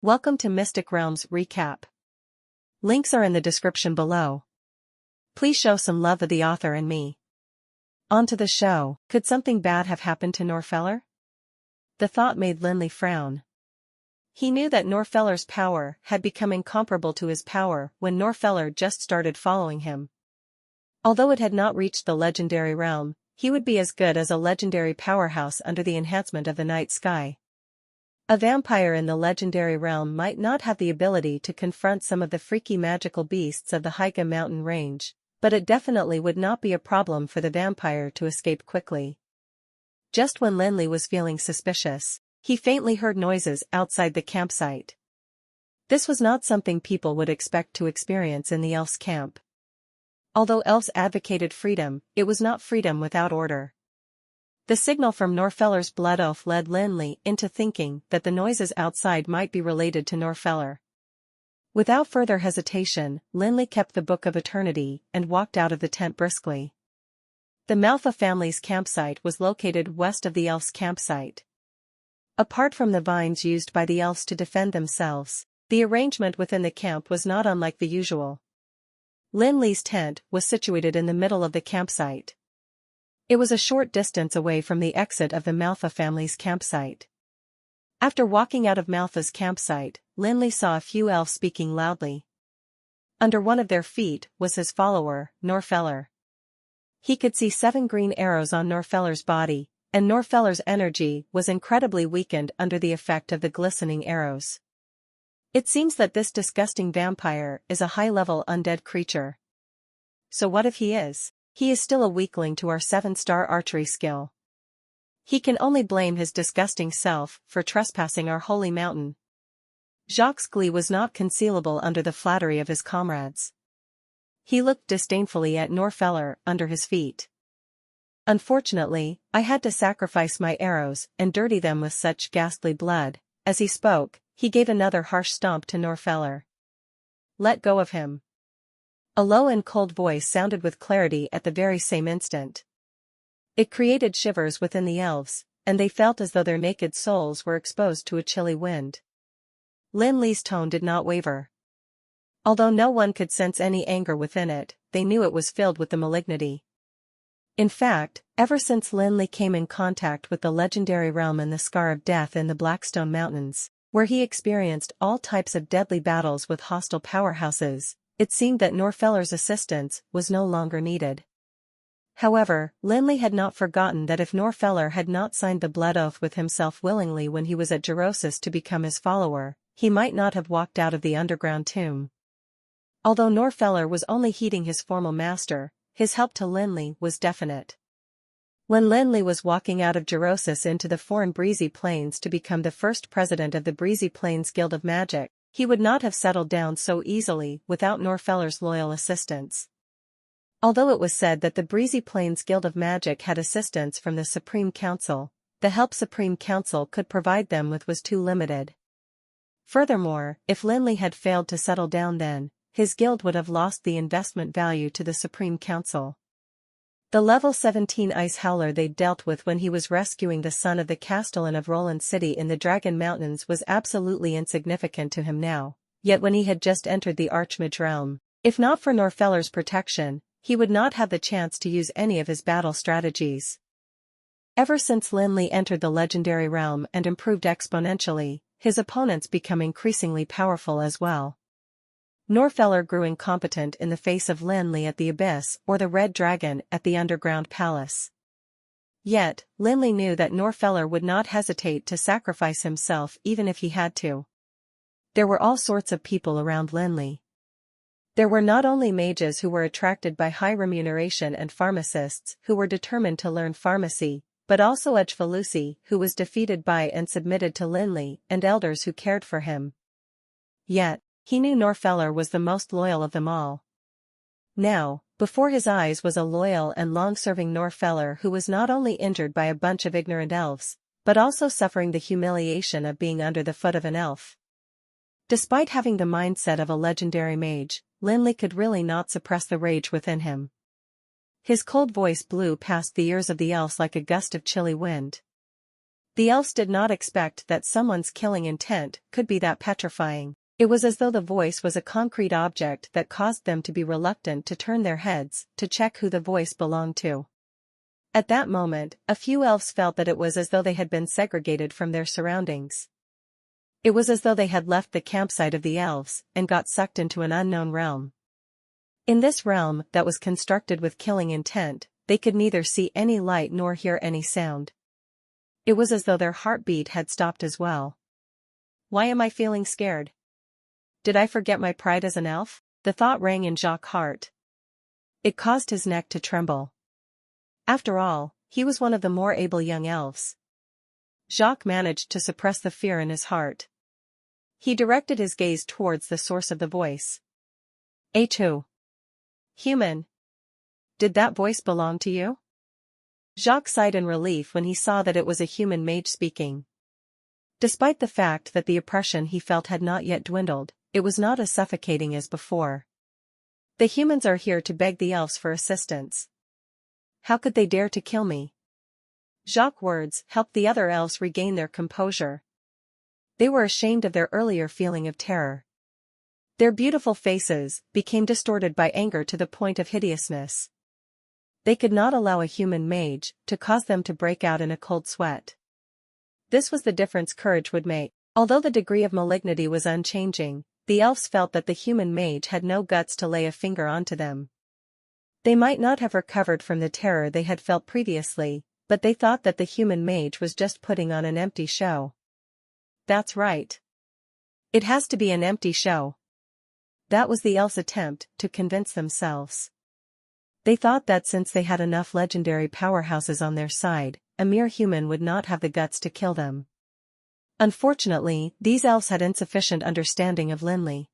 Welcome to Mystic Realms Recap. Links are in the description below. Please show some love of the author and me. On to the show. Could something bad have happened to Norfeller? The thought made Lin Li frown. He knew that Norfeller's power had become incomparable to his power when Norfeller just started following him. Although it had not reached the legendary realm, he would be as good as a legendary powerhouse under the enhancement of the night sky. A vampire in the legendary realm might not have the ability to confront some of the freaky magical beasts of the Haiga mountain range, but it definitely would not be a problem for the vampire to escape quickly. Just when Lin Li was feeling suspicious, he faintly heard noises outside the campsite. This was not something people would expect to experience in the elves' camp. Although elves advocated freedom, it was not freedom without order. The signal from Norfeller's blood oath led Lin Li into thinking that the noises outside might be related to Norfeller. Without further hesitation, Lin Li kept the Book of Eternity and walked out of the tent briskly. The Manhwa family's campsite was located west of the elves' campsite. Apart from the vines used by the elves to defend themselves, the arrangement within the camp was not unlike the usual. Lin Li's tent was situated in the middle of the campsite. It was a short distance away from the exit of the Manhwa family's campsite. After walking out of Manhwa's campsite, Lin Li saw a few elves speaking loudly. Under one of their feet was his follower, Norfeller. He could see 7 green arrows on Norfeller's body, and Norfeller's energy was incredibly weakened under the effect of the glistening arrows. It seems that this disgusting vampire is a high-level undead creature. So what if he is? He is still a weakling to our 7-star archery skill. He can only blame his disgusting self for trespassing our holy mountain. Jacques' glee was not concealable under the flattery of his comrades. He looked disdainfully at Norfeller under his feet. Unfortunately, I had to sacrifice my arrows and dirty them with such ghastly blood. As he spoke, he gave another harsh stomp to Norfeller. Let go of him. A low and cold voice sounded with clarity at the very same instant. It created shivers within the elves, and they felt as though their naked souls were exposed to a chilly wind. Lin Li's tone did not waver. Although no one could sense any anger within it, they knew it was filled with the malignity. In fact, ever since Lin Li came in contact with the legendary realm and the Scar of Death in the Blackstone Mountains, where he experienced all types of deadly battles with hostile powerhouses, it seemed that Norfeller's assistance was no longer needed. However, Lin Li had not forgotten that if Norfeller had not signed the blood oath with himself willingly when he was at Gerosis to become his follower, he might not have walked out of the underground tomb. Although Norfeller was only heeding his formal master, his help to Lin Li was definite. When Lin Li was walking out of Gerosis into the foreign Breezy Plains to become the first president of the Breezy Plains Guild of Magic, he would not have settled down so easily without Norfeller's loyal assistance. Although it was said that the Breezy Plains Guild of Magic had assistance from the Supreme Council, the help Supreme Council could provide them with was too limited. Furthermore, if Lin Li had failed to settle down then, his guild would have lost the investment value to the Supreme Council. The level 17 ice howler they dealt with when he was rescuing the son of the Castellan of Roland City in the Dragon Mountains was absolutely insignificant to him now, yet when he had just entered the Archmage realm, if not for Norfeller's protection, he would not have the chance to use any of his battle strategies. Ever since Lin Li entered the legendary realm and improved exponentially, his opponents become increasingly powerful as well. Norfeller grew incompetent in the face of Lin Li at the Abyss or the Red Dragon at the Underground Palace. Yet, Lin Li knew that Norfeller would not hesitate to sacrifice himself even if he had to. There were all sorts of people around Lin Li. There were not only mages who were attracted by high remuneration and pharmacists who were determined to learn pharmacy, but also Ejfalusi who was defeated by and submitted to Lin Li and elders who cared for him. Yet, he knew Norfeller was the most loyal of them all. Now, before his eyes was a loyal and long-serving Norfeller who was not only injured by a bunch of ignorant elves, but also suffering the humiliation of being under the foot of an elf. Despite having the mindset of a legendary mage, Lin Li could really not suppress the rage within him. His cold voice blew past the ears of the elves like a gust of chilly wind. The elves did not expect that someone's killing intent could be that petrifying. It was as though the voice was a concrete object that caused them to be reluctant to turn their heads to check who the voice belonged to. At that moment, a few elves felt that it was as though they had been segregated from their surroundings. It was as though they had left the campsite of the elves and got sucked into an unknown realm. In this realm that was constructed with killing intent, they could neither see any light nor hear any sound. It was as though their heartbeat had stopped as well. Why am I feeling scared? Did I forget my pride as an elf? The thought rang in Jacques' heart. It caused his neck to tremble. After all, he was one of the more able young elves. Jacques managed to suppress the fear in his heart. He directed his gaze towards the source of the voice. Who? Human. Did that voice belong to you? Jacques sighed in relief when he saw that it was a human mage speaking. Despite the fact that the oppression he felt had not yet dwindled, it was not as suffocating as before. The humans are here to beg the elves for assistance. How could they dare to kill me? Jacques' words helped the other elves regain their composure. They were ashamed of their earlier feeling of terror. Their beautiful faces became distorted by anger to the point of hideousness. They could not allow a human mage to cause them to break out in a cold sweat. This was the difference courage would make. Although the degree of malignity was unchanging, the elves felt that the human mage had no guts to lay a finger onto them. They might not have recovered from the terror they had felt previously, but they thought that the human mage was just putting on an empty show. That's right. It has to be an empty show. That was the elves' attempt to convince themselves. They thought that since they had enough legendary powerhouses on their side, a mere human would not have the guts to kill them. Unfortunately, these elves had insufficient understanding of Lin Li.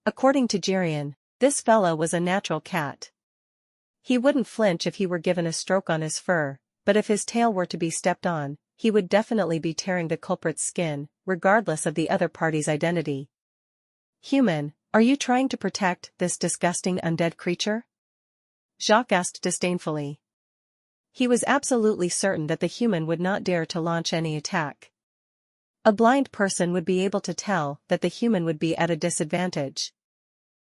According to Jirian, this fellow was a natural cat. He wouldn't flinch if he were given a stroke on his fur, but if his tail were to be stepped on, he would definitely be tearing the culprit's skin, regardless of the other party's identity. Human, are you trying to protect this disgusting undead creature? Jacques asked disdainfully. He was absolutely certain that the human would not dare to launch any attack. A blind person would be able to tell that the human would be at a disadvantage.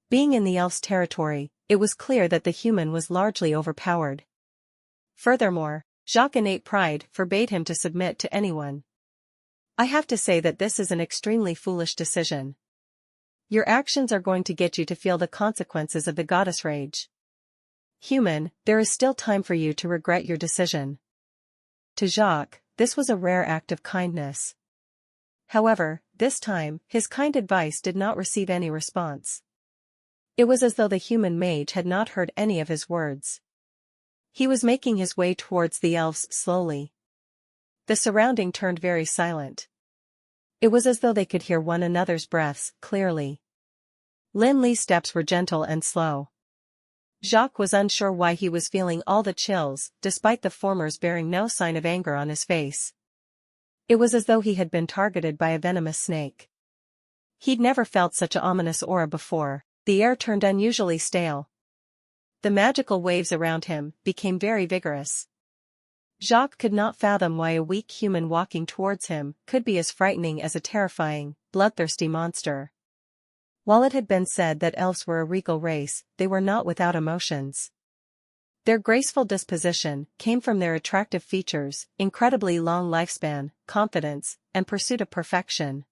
Being in the elf's territory, it was clear that the human was largely overpowered. Furthermore, Jacques' innate pride forbade him to submit to anyone. I have to say that this is an extremely foolish decision. Your actions are going to get you to feel the consequences of the goddess rage. Human, there is still time for you to regret your decision. To Jacques, this was a rare act of kindness. However, this time, his kind advice did not receive any response. It was as though the human mage had not heard any of his words. He was making his way towards the elves slowly. The surrounding turned very silent. It was as though they could hear one another's breaths clearly. Lin Li's steps were gentle and slow. Jacques was unsure why he was feeling all the chills, despite the former's bearing no sign of anger on his face. It was as though he had been targeted by a venomous snake. He'd never felt such an ominous aura before. The air turned unusually stale. The magical waves around him became very vigorous. Jacques could not fathom why a weak human walking towards him could be as frightening as a terrifying, bloodthirsty monster. While it had been said that elves were a regal race, they were not without emotions. Their graceful disposition came from their attractive features, incredibly long lifespan, confidence, and pursuit of perfection.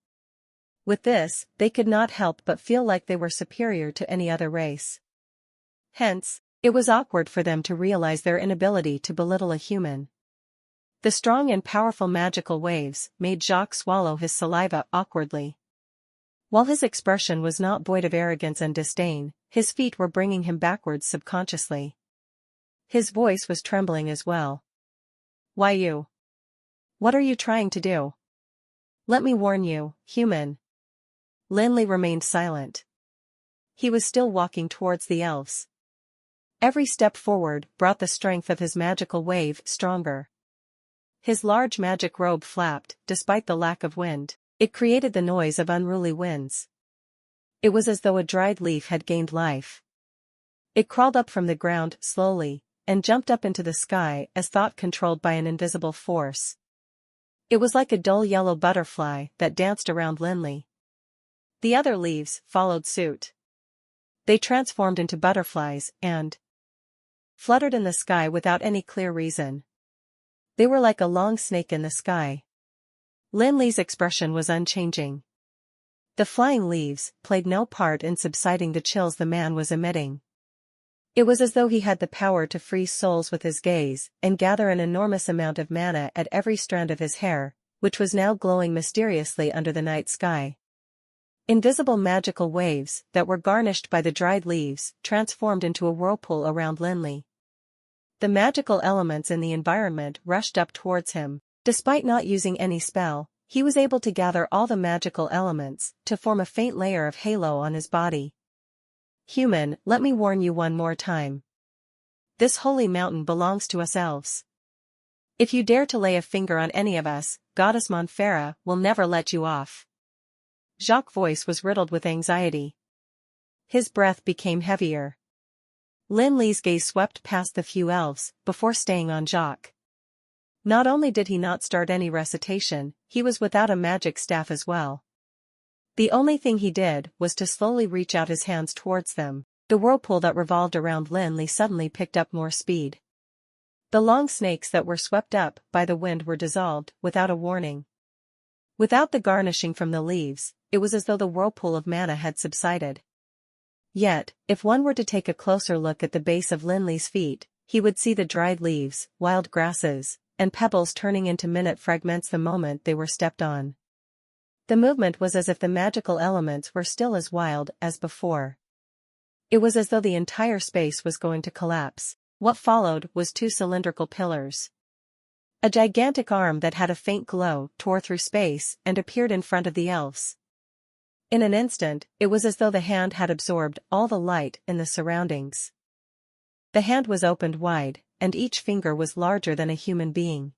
With this, they could not help but feel like they were superior to any other race. Hence, it was awkward for them to realize their inability to belittle a human. The strong and powerful magical waves made Jacques swallow his saliva awkwardly. While his expression was not void of arrogance and disdain, his feet were bringing him backwards subconsciously. His voice was trembling as well. Why you? What are you trying to do? Let me warn you, human. Lin Li remained silent. He was still walking towards the elves. Every step forward brought the strength of his magical wave stronger. His large magic robe flapped, despite the lack of wind. It created the noise of unruly winds. It was as though a dried leaf had gained life. It crawled up from the ground slowly, and jumped up into the sky as thought controlled by an invisible force. It was like a dull yellow butterfly that danced around Lin Li. The other leaves followed suit. They transformed into butterflies and fluttered in the sky without any clear reason. They were like a long snake in the sky. Lin Li's expression was unchanging. The flying leaves played no part in subsiding the chills the man was emitting. It was as though he had the power to freeze souls with his gaze and gather an enormous amount of mana at every strand of his hair, which was now glowing mysteriously under the night sky. Invisible magical waves that were garnished by the dried leaves transformed into a whirlpool around Lin Li. The magical elements in the environment rushed up towards him. Despite not using any spell, he was able to gather all the magical elements to form a faint layer of halo on his body. Human, let me warn you one more time. This holy mountain belongs to us elves. If you dare to lay a finger on any of us, Goddess ManhwaRecap will never let you off. Jacques' voice was riddled with anxiety. His breath became heavier. Lin Li's gaze swept past the few elves before staying on Jacques. Not only did he not start any recitation, he was without a magic staff as well. The only thing he did was to slowly reach out his hands towards them. The whirlpool that revolved around Lin Li suddenly picked up more speed. The long snakes that were swept up by the wind were dissolved without a warning. Without the garnishing from the leaves, it was as though the whirlpool of mana had subsided. Yet, if one were to take a closer look at the base of Lin Li's feet, he would see the dried leaves, wild grasses, and pebbles turning into minute fragments the moment they were stepped on. The movement was as if the magical elements were still as wild as before. It was as though the entire space was going to collapse. What followed was two cylindrical pillars. A gigantic arm that had a faint glow tore through space and appeared in front of the elves. In an instant, it was as though the hand had absorbed all the light in the surroundings. The hand was opened wide, and each finger was larger than a human being.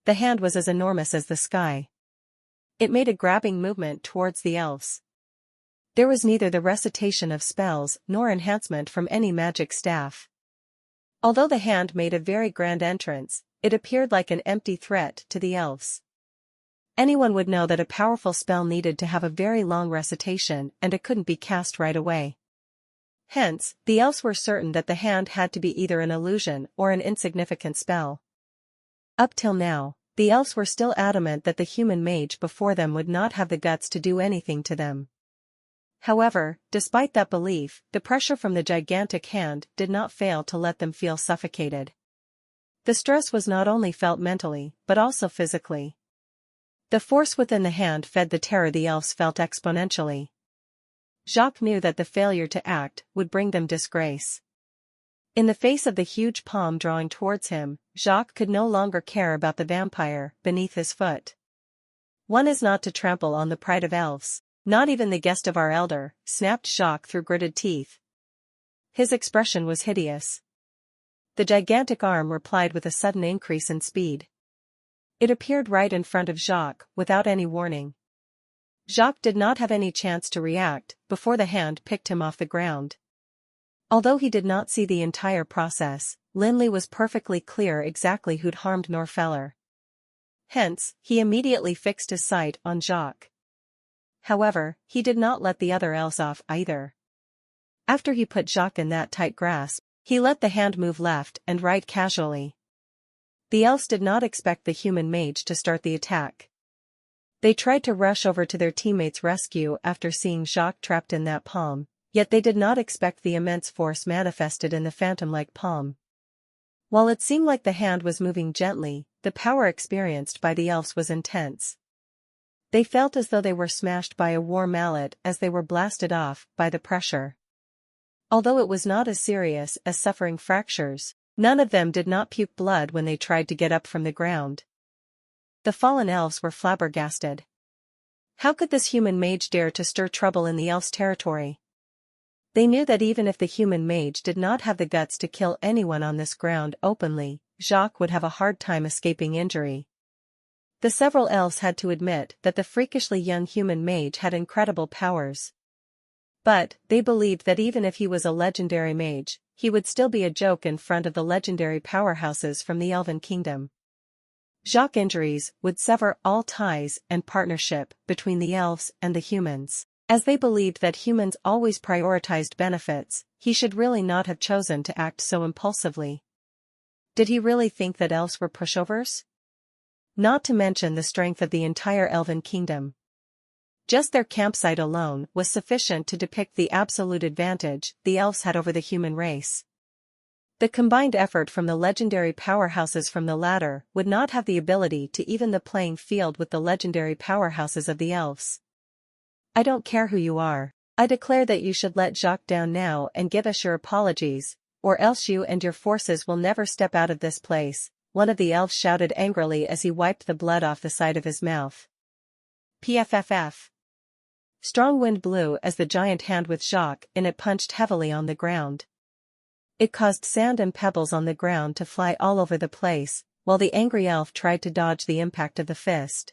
The hand was as enormous as the sky. It made a grabbing movement towards the elves. There was neither the recitation of spells nor enhancement from any magic staff. Although the hand made a very grand entrance, it appeared like an empty threat to the elves. Anyone would know that a powerful spell needed to have a very long recitation and it couldn't be cast right away. Hence, the elves were certain that the hand had to be either an illusion or an insignificant spell. Up till now, the elves were still adamant that the human mage before them would not have the guts to do anything to them. However, despite that belief, the pressure from the gigantic hand did not fail to let them feel suffocated. The stress was not only felt mentally, but also physically. The force within the hand fed the terror the elves felt exponentially. Jacques knew that the failure to act would bring them disgrace. In the face of the huge palm drawing towards him, Jacques could no longer care about the vampire beneath his foot. One is not to trample on the pride of elves, not even the guest of our elder, snapped Jacques through gritted teeth. His expression was hideous. The gigantic arm replied with a sudden increase in speed. It appeared right in front of Jacques, without any warning. Jacques did not have any chance to react before the hand picked him off the ground. Although he did not see the entire process, Lin Li was perfectly clear exactly who'd harmed Norfeller. Hence, he immediately fixed his sight on Jacques. However, he did not let the other elves off either. After he put Jacques in that tight grasp, he let the hand move left and right casually. The elves did not expect the human mage to start the attack. They tried to rush over to their teammates' rescue after seeing Jacques trapped in that palm, yet they did not expect the immense force manifested in the phantom-like palm. While it seemed like the hand was moving gently, the power experienced by the elves was intense. They felt as though they were smashed by a war mallet as they were blasted off by the pressure. Although it was not as serious as suffering fractures, none of them did not puke blood when they tried to get up from the ground. The fallen elves were flabbergasted. How could this human mage dare to stir trouble in the elves' territory? They knew that even if the human mage did not have the guts to kill anyone on this ground openly, Jacques would have a hard time escaping injury. The several elves had to admit that the freakishly young human mage had incredible powers. But, they believed that even if he was a legendary mage, he would still be a joke in front of the legendary powerhouses from the Elven Kingdom. Jacques' injuries would sever all ties and partnership between the elves and the humans. As they believed that humans always prioritized benefits, he should really not have chosen to act so impulsively. Did he really think that elves were pushovers? Not to mention the strength of the entire elven kingdom. Just their campsite alone was sufficient to depict the absolute advantage the elves had over the human race. The combined effort from the legendary powerhouses from the latter would not have the ability to even the playing field with the legendary powerhouses of the elves. I don't care who you are. I declare that you should let Jacques down now and give us your apologies, or else you and your forces will never step out of this place, one of the elves shouted angrily as he wiped the blood off the side of his mouth. Pfff. Strong wind blew as the giant hand with Jacques in it punched heavily on the ground. It caused sand and pebbles on the ground to fly all over the place, while the angry elf tried to dodge the impact of the fist.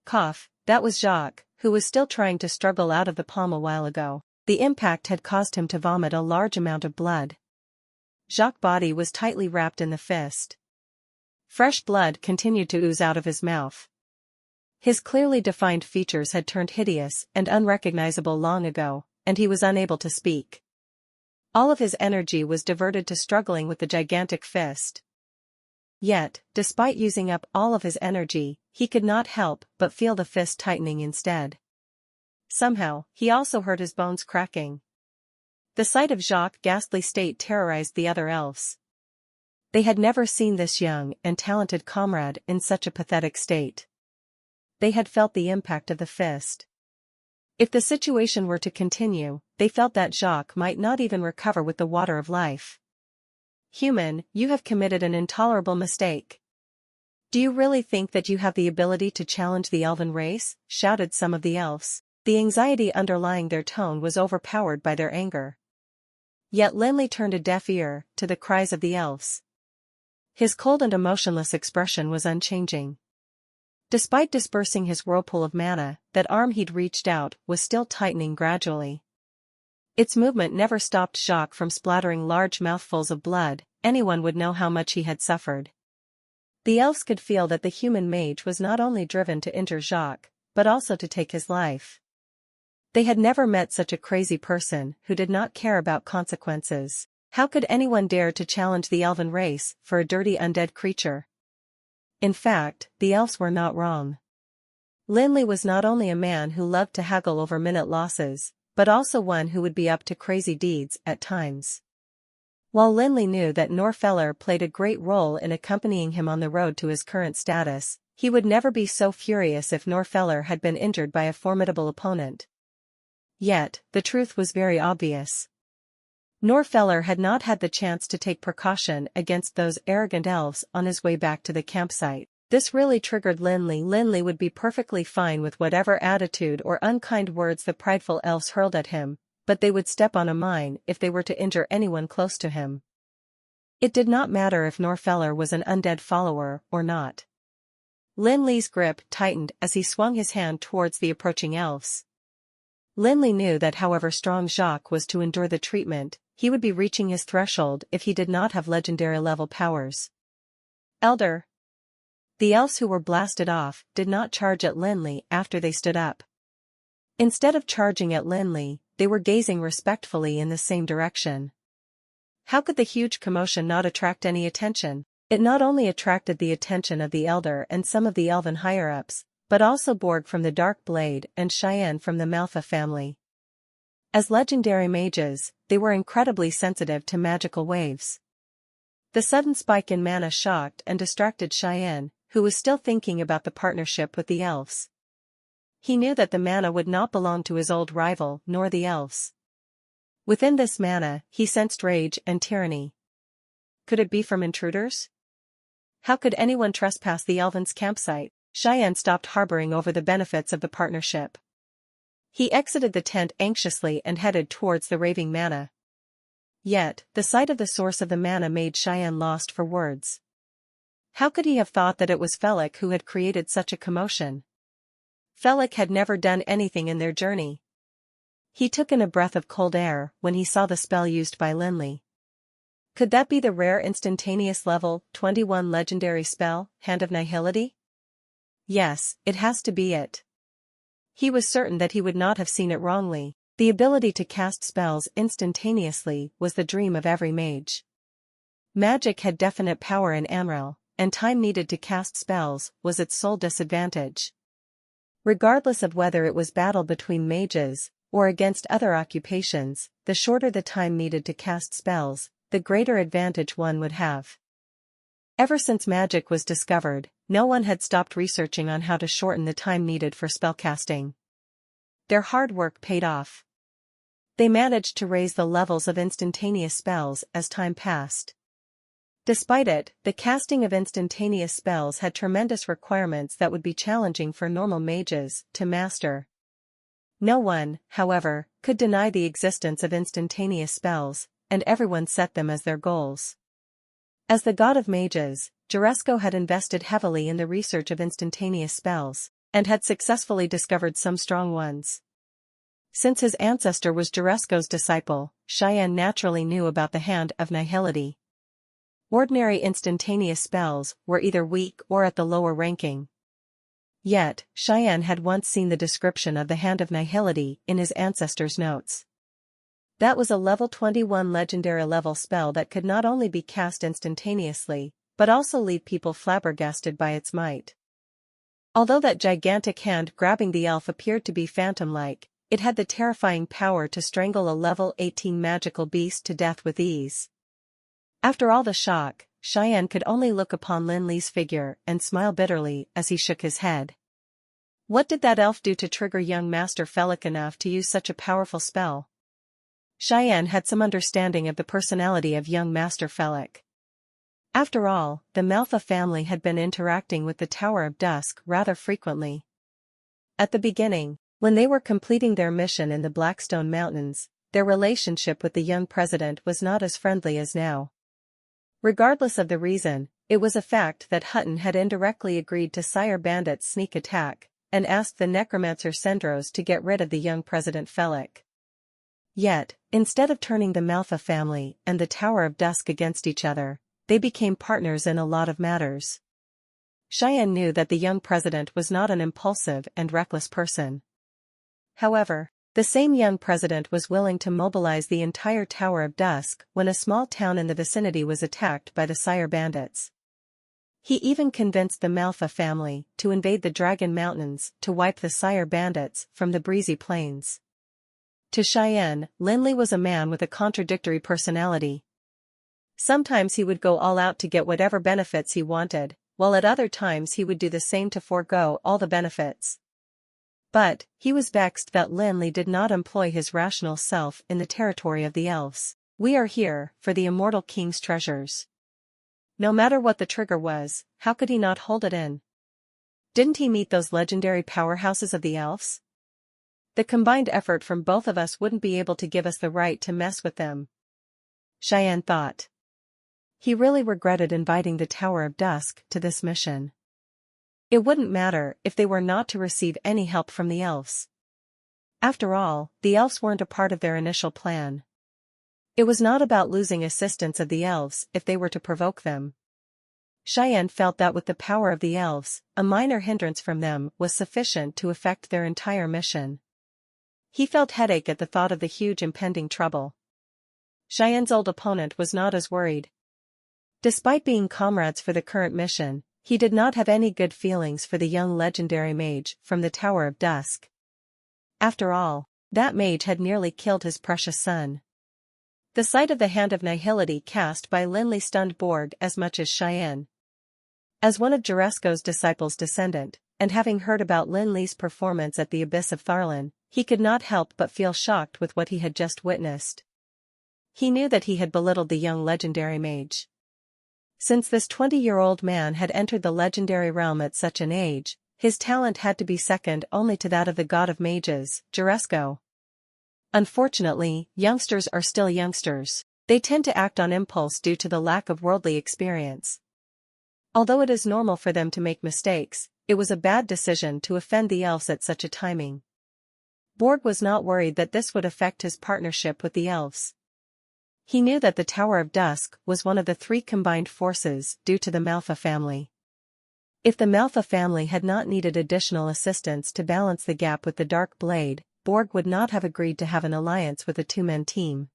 Cough, that was Jacques, who was still trying to struggle out of the palm a while ago. The impact had caused him to vomit a large amount of blood. Jacques' body was tightly wrapped in the fist. Fresh blood continued to ooze out of his mouth. His clearly defined features had turned hideous and unrecognizable long ago, and he was unable to speak. All of his energy was diverted to struggling with the gigantic fist. Yet, despite using up all of his energy, he could not help but feel the fist tightening instead. Somehow, he also heard his bones cracking. The sight of Jacques' ghastly state terrorized the other elves. They had never seen this young and talented comrade in such a pathetic state. They had felt the impact of the fist. If the situation were to continue, they felt that Jacques might not even recover with the water of life. Human, you have committed an intolerable mistake. Do you really think that you have the ability to challenge the elven race? Shouted some of the elves. The anxiety underlying their tone was overpowered by their anger. Yet Lin Li turned a deaf ear to the cries of the elves. His cold and emotionless expression was unchanging. Despite dispersing his whirlpool of mana, that arm he'd reached out was still tightening gradually. Its movement never stopped Jacques from splattering large mouthfuls of blood. Anyone would know how much he had suffered. The elves could feel that the human mage was not only driven to injure Jacques, but also to take his life. They had never met such a crazy person who did not care about consequences. How could anyone dare to challenge the elven race for a dirty undead creature? In fact, the elves were not wrong. Lin Li was not only a man who loved to haggle over minute losses, but also one who would be up to crazy deeds at times. While Lin Li knew that Norfeller played a great role in accompanying him on the road to his current status, he would never be so furious if Norfeller had been injured by a formidable opponent. Yet, the truth was very obvious. Norfeller had not had the chance to take precaution against those arrogant elves on his way back to the campsite. This really triggered Lin Li. Lin Li would be perfectly fine with whatever attitude or unkind words the prideful elves hurled at him, but they would step on a mine if they were to injure anyone close to him. It did not matter if Norfeller was an undead follower or not. Lin Li's grip tightened as he swung his hand towards the approaching elves. Lin Li knew that however strong Jacques was to endure the treatment, he would be reaching his threshold if he did not have legendary-level powers. Elder. The elves who were blasted off did not charge at Lin Li after they stood up. Instead of charging at Lin Li, they were gazing respectfully in the same direction. How could the huge commotion not attract any attention? It not only attracted the attention of the Elder and some of the elven higher-ups, but also Borg from the Dark Blade and Cheyenne from the Manhwa family. As legendary mages, they were incredibly sensitive to magical waves. The sudden spike in mana shocked and distracted Cheyenne, who was still thinking about the partnership with the elves. He knew that the mana would not belong to his old rival nor the elves. Within this mana, he sensed rage and tyranny. Could it be from intruders? How could anyone trespass the elven's campsite? Cheyenne stopped harboring over the benefits of the partnership. He exited the tent anxiously and headed towards the raving mana. Yet, the sight of the source of the mana made Cheyenne lost for words. How could he have thought that it was Felix who had created such a commotion? Felix had never done anything in their journey. He took in a breath of cold air when he saw the spell used by Lin Li. Could that be the rare instantaneous level 21 legendary spell, Hand of Nihility? Yes, it has to be it. He was certain that he would not have seen it wrongly. The ability to cast spells instantaneously was the dream of every mage. Magic had definite power in Amrel, and time needed to cast spells was its sole disadvantage. Regardless of whether it was battle between mages, or against other occupations, the shorter the time needed to cast spells, the greater advantage one would have. Ever since magic was discovered, no one had stopped researching on how to shorten the time needed for spellcasting. Their hard work paid off. They managed to raise the levels of instantaneous spells as time passed. Despite it, the casting of instantaneous spells had tremendous requirements that would be challenging for normal mages to master. No one, however, could deny the existence of instantaneous spells, and everyone set them as their goals. As the god of mages, Juresko had invested heavily in the research of instantaneous spells, and had successfully discovered some strong ones. Since his ancestor was Juresko's disciple, Cheyenne naturally knew about the Hand of Nihility. Ordinary instantaneous spells were either weak or at the lower ranking. Yet, Cheyenne had once seen the description of the Hand of Nihility in his ancestor's notes. That was a level 21 legendary level spell that could not only be cast instantaneously, but also leave people flabbergasted by its might. Although that gigantic hand grabbing the elf appeared to be phantom-like, it had the terrifying power to strangle a level 18 magical beast to death with ease. After all the shock, Cheyenne could only look upon Lin Li's figure and smile bitterly as he shook his head. What did that elf do to trigger young Master Felik enough to use such a powerful spell? Cheyenne had some understanding of the personality of young Master Felik. After all, the Manhwa family had been interacting with the Tower of Dusk rather frequently. At the beginning, when they were completing their mission in the Blackstone Mountains, their relationship with the young president was not as friendly as now. Regardless of the reason, it was a fact that Hutton had indirectly agreed to Sire Bandit's sneak attack, and asked the necromancer Sendros to get rid of the young President Felik. Yet, instead of turning the Manhwa family and the Tower of Dusk against each other, they became partners in a lot of matters. Cheyenne knew that the young president was not an impulsive and reckless person. However, the same young president was willing to mobilize the entire Tower of Dusk when a small town in the vicinity was attacked by the Sire Bandits. He even convinced the Manhwa family to invade the Dragon Mountains to wipe the Sire Bandits from the breezy plains. To Cheyenne, Lin Li was a man with a contradictory personality. Sometimes he would go all out to get whatever benefits he wanted, while at other times he would do the same to forego all the benefits. But, he was vexed that Lin Li did not employ his rational self in the territory of the elves. We are here, for the immortal king's treasures. No matter what the trigger was, how could he not hold it in? Didn't he meet those legendary powerhouses of the elves? The combined effort from both of us wouldn't be able to give us the right to mess with them. Cheyenne thought. He really regretted inviting the Tower of Dusk to this mission. It wouldn't matter if they were not to receive any help from the elves. After all, the elves weren't a part of their initial plan. It was not about losing assistance of the elves if they were to provoke them. Cheyenne felt that with the power of the elves, a minor hindrance from them was sufficient to affect their entire mission. He felt headache at the thought of the huge impending trouble. Cheyenne's old opponent was not as worried. Despite being comrades for the current mission, he did not have any good feelings for the young legendary mage from the Tower of Dusk. After all, that mage had nearly killed his precious son. The sight of the Hand of Nihility cast by Lin Li stunned Borg as much as Cheyenne. As one of Juresko's disciples' descendant, and having heard about Lin Li's performance at the Abyss of Tharlan, he could not help but feel shocked with what he had just witnessed. He knew that he had belittled the young legendary mage. Since this 20-year-old man had entered the legendary realm at such an age, his talent had to be second only to that of the god of mages, Juresko. Unfortunately, youngsters are still youngsters. They tend to act on impulse due to the lack of worldly experience. Although it is normal for them to make mistakes, it was a bad decision to offend the elves at such a timing. Borg was not worried that this would affect his partnership with the elves. He knew that the Tower of Dusk was one of the three combined forces due to the Manhwa family. If the Manhwa family had not needed additional assistance to balance the gap with the Dark Blade, Borg would not have agreed to have an alliance with a two-man team.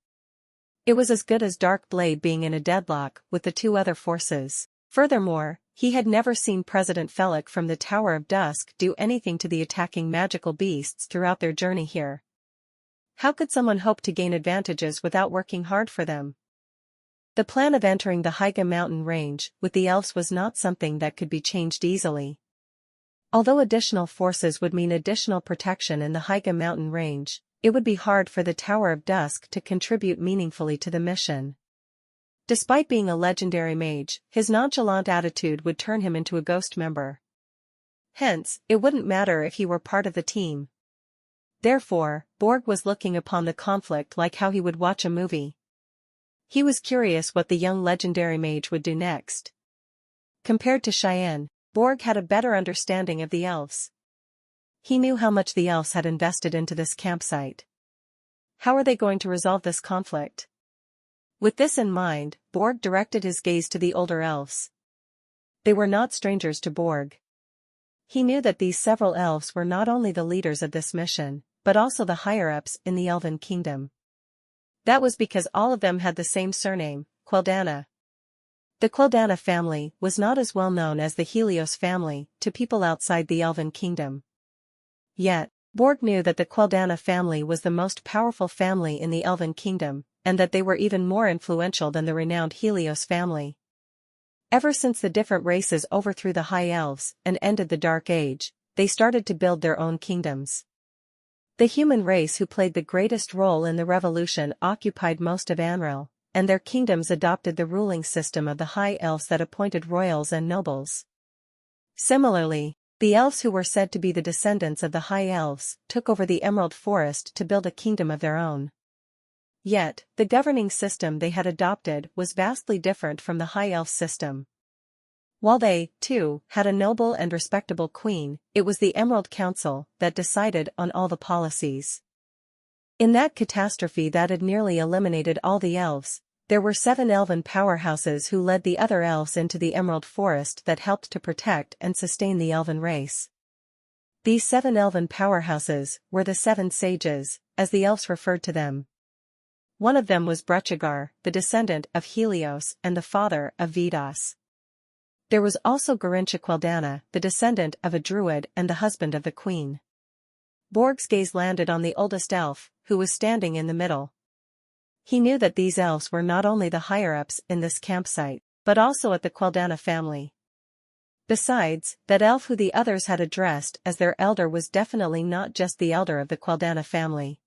It was as good as Dark Blade being in a deadlock with the two other forces. Furthermore, he had never seen President Felix from the Tower of Dusk do anything to the attacking magical beasts throughout their journey here. How could someone hope to gain advantages without working hard for them? The plan of entering the Haiga mountain range with the elves was not something that could be changed easily. Although additional forces would mean additional protection in the Haiga mountain range, it would be hard for the Tower of Dusk to contribute meaningfully to the mission. Despite being a legendary mage, his nonchalant attitude would turn him into a ghost member. Hence, it wouldn't matter if he were part of the team. Therefore, Borg was looking upon the conflict like how he would watch a movie. He was curious what the young legendary mage would do next. Compared to Cheyenne, Borg had a better understanding of the elves. He knew how much the elves had invested into this campsite. How are they going to resolve this conflict? With this in mind, Borg directed his gaze to the older elves. They were not strangers to Borg. He knew that these several elves were not only the leaders of this mission, but also the higher-ups in the Elven Kingdom. That was because all of them had the same surname, Queldana. The Queldana family was not as well known as the Helios family to people outside the Elven Kingdom. Yet, Borg knew that the Queldana family was the most powerful family in the Elven Kingdom, and that they were even more influential than the renowned Helios family. Ever since the different races overthrew the High Elves and ended the Dark Age, they started to build their own kingdoms. The human race who played the greatest role in the revolution occupied most of Anril, and their kingdoms adopted the ruling system of the High Elves that appointed royals and nobles. Similarly, the elves who were said to be the descendants of the High Elves took over the Emerald Forest to build a kingdom of their own. Yet, the governing system they had adopted was vastly different from the High Elf system. While they, too, had a noble and respectable queen, it was the Emerald Council that decided on all the policies. In that catastrophe that had nearly eliminated all the elves, there were 7 elven powerhouses who led the other elves into the Emerald Forest that helped to protect and sustain the elven race. These 7 elven powerhouses were the 7 sages, as the elves referred to them. One of them was Brechigar, the descendant of Helios and the father of Vidas. There was also Garincha Queldana, the descendant of a druid and the husband of the queen. Borg's gaze landed on the oldest elf, who was standing in the middle. He knew that these elves were not only the higher-ups in this campsite, but also at the Queldana family. Besides, that elf who the others had addressed as their elder was definitely not just the elder of the Queldana family.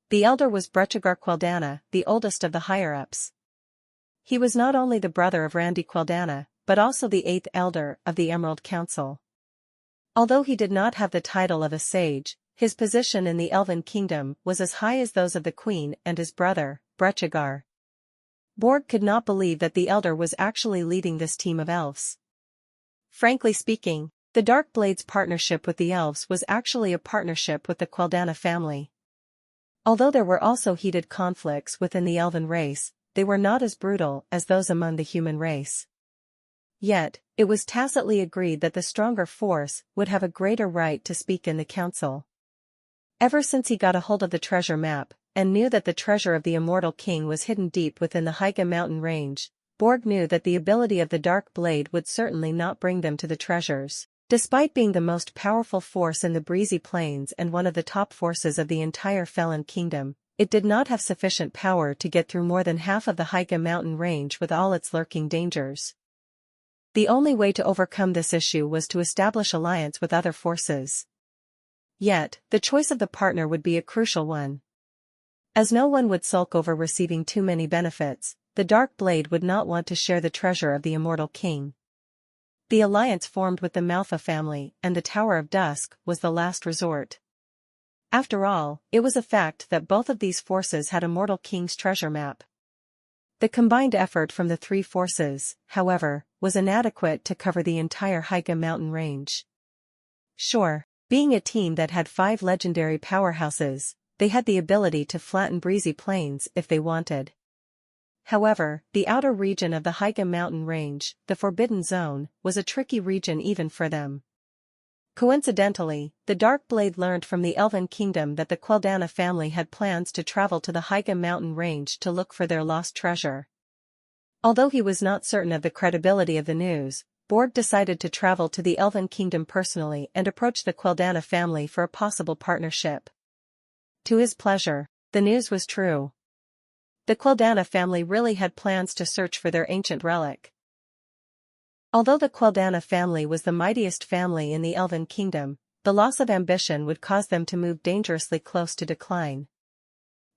The elder was Brechigar Queldana, the oldest of the higher-ups. He was not only the brother of Randy Queldana, but also the 8th elder of the Emerald Council. Although he did not have the title of a sage, his position in the Elven Kingdom was as high as those of the queen and his brother, Brechigar. Borg could not believe that the elder was actually leading this team of elves. Frankly speaking, the Dark Blade's partnership with the elves was actually a partnership with the Queldana family. Although there were also heated conflicts within the elven race, they were not as brutal as those among the human race. Yet, it was tacitly agreed that the stronger force would have a greater right to speak in the council. Ever since he got a hold of the treasure map, and knew that the treasure of the Immortal King was hidden deep within the Haiga mountain range, Borg knew that the ability of the Dark Blade would certainly not bring them to the treasures. Despite being the most powerful force in the breezy plains and one of the top forces of the entire Felon Kingdom, it did not have sufficient power to get through more than half of the Haiga mountain range with all its lurking dangers. The only way to overcome this issue was to establish alliance with other forces. Yet, the choice of the partner would be a crucial one. As no one would sulk over receiving too many benefits, the Dark Blade would not want to share the treasure of the Immortal King. The alliance formed with the Manhwa family and the Tower of Dusk was the last resort. After all, it was a fact that both of these forces had Immortal King's treasure map. The combined effort from the 3 forces, however, was inadequate to cover the entire Haiga mountain range. Sure, being a team that had 5 legendary powerhouses, they had the ability to flatten breezy plains if they wanted. However, the outer region of the Higa mountain range, the Forbidden Zone, was a tricky region even for them. Coincidentally, the Dark Blade learned from the Elven Kingdom that the Queldana family had plans to travel to the Higa mountain range to look for their lost treasure. Although he was not certain of the credibility of the news, Borg decided to travel to the Elven Kingdom personally and approach the Queldana family for a possible partnership. To his pleasure, the news was true. The Queldana family really had plans to search for their ancient relic. Although the Queldana family was the mightiest family in the Elven Kingdom, the loss of ambition would cause them to move dangerously close to decline.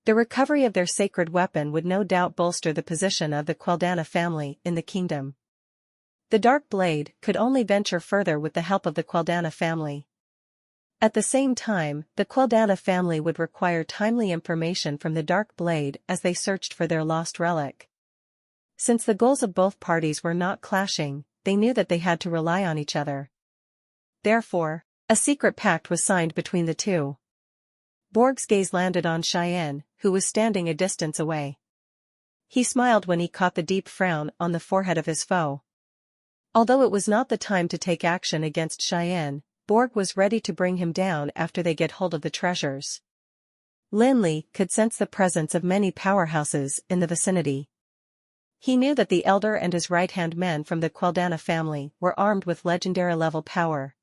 The recovery of their sacred weapon would no doubt bolster the position of the Queldana family in the kingdom. The Dark Blade could only venture further with the help of the Queldana family. At the same time, the Queldana family would require timely information from the Dark Blade as they searched for their lost relic. Since the goals of both parties were not clashing, they knew that they had to rely on each other. Therefore, a secret pact was signed between the two. Borg's gaze landed on Cheyenne, who was standing a distance away. He smiled when he caught the deep frown on the forehead of his foe. Although it was not the time to take action against Cheyenne, Borg was ready to bring him down after they get hold of the treasures. Lin Li could sense the presence of many powerhouses in the vicinity. He knew that the Elder and his right-hand men from the Queldana family were armed with legendary-level power.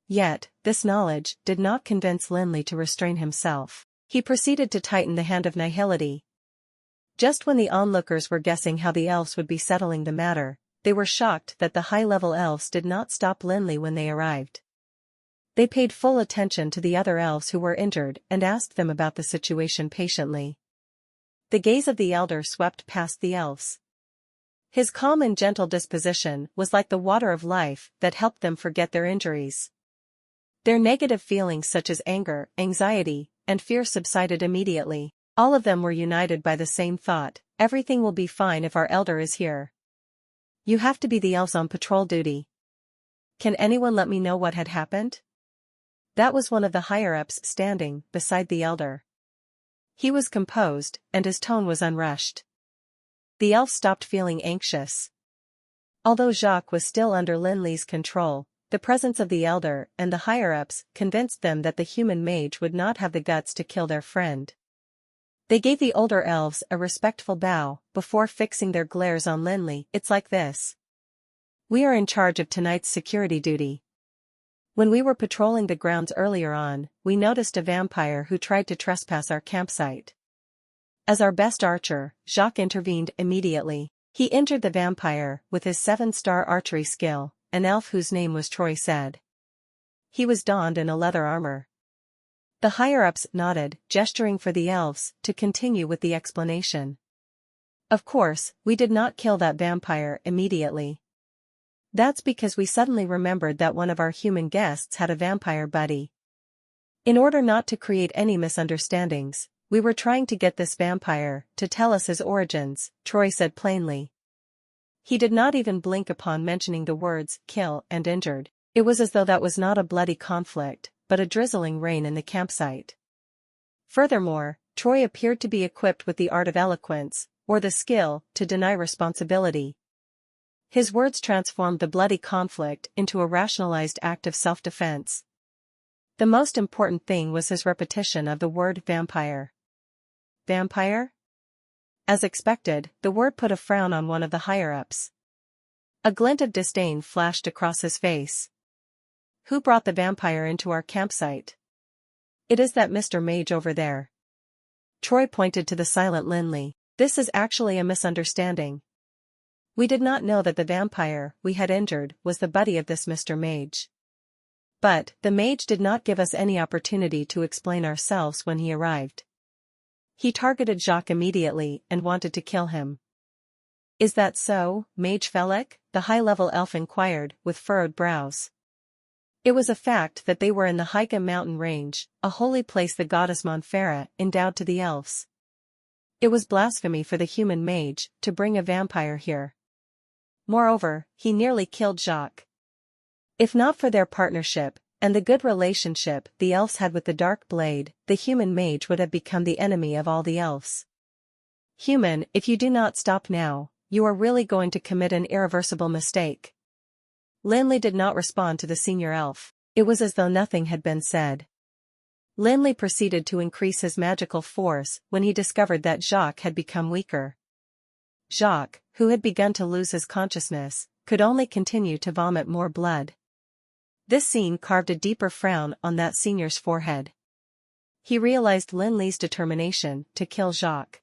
Yet, this knowledge did not convince Lin Li to restrain himself. He proceeded to tighten the hand of nihility. Just when the onlookers were guessing how the elves would be settling the matter, they were shocked that the high-level elves did not stop Lin Li when they arrived. They paid full attention to the other elves who were injured and asked them about the situation patiently. The gaze of the Elder swept past the elves. His calm and gentle disposition was like the water of life that helped them forget their injuries. Their negative feelings such as anger, anxiety, and fear subsided immediately. All of them were united by the same thought: everything will be fine if our Elder is here. You have to be the elves on patrol duty. Can anyone let me know what had happened? That was one of the higher-ups standing beside the Elder. He was composed, and his tone was unrushed. The elf stopped feeling anxious. Although Jacques was still under Lin Li's control, the presence of the Elder and the higher-ups convinced them that the human mage would not have the guts to kill their friend. They gave the older elves a respectful bow before fixing their glares on Lin Li. It's like this. We are in charge of tonight's security duty. When we were patrolling the grounds earlier on, we noticed a vampire who tried to trespass our campsite. As our best archer, Jacques intervened immediately. He injured the vampire with his 7-star archery skill, an elf whose name was Troy said. He was donned in a leather armor. The higher-ups nodded, gesturing for the elves to continue with the explanation. Of course, we did not kill that vampire immediately. That's because we suddenly remembered that one of our human guests had a vampire buddy. In order not to create any misunderstandings, we were trying to get this vampire to tell us his origins, Troy said plainly. He did not even blink upon mentioning the words kill and injured. It was as though that was not a bloody conflict, but a drizzling rain in the campsite. Furthermore, Troy appeared to be equipped with the art of eloquence, or the skill to deny responsibility. His words transformed the bloody conflict into a rationalized act of self-defense. The most important thing was his repetition of the word vampire. Vampire? As expected, the word put a frown on one of the higher-ups. A glint of disdain flashed across his face. Who brought the vampire into our campsite? It is that Mr. Mage over there. Troy pointed to the silent Lin Li. This is actually a misunderstanding. We did not know that the vampire we had injured was the buddy of this Mr. Mage. But, the mage did not give us any opportunity to explain ourselves when he arrived. He targeted Jacques immediately and wanted to kill him. Is that so, Mage Felix? The high-level elf inquired, with furrowed brows. It was a fact that they were in the Higa mountain range, a holy place the goddess ManhwaRecap endowed to the elves. It was blasphemy for the human mage to bring a vampire here. Moreover, he nearly killed Jacques. If not for their partnership, and the good relationship the elves had with the Dark Blade, the human mage would have become the enemy of all the elves. Human, if you do not stop now, you are really going to commit an irreversible mistake. Lin Li did not respond to the senior elf. It was as though nothing had been said. Lin Li proceeded to increase his magical force when he discovered that Jacques had become weaker. Jacques, who had begun to lose his consciousness, could only continue to vomit more blood. This scene carved a deeper frown on that senior's forehead. He realized Lin Li's determination to kill Jacques.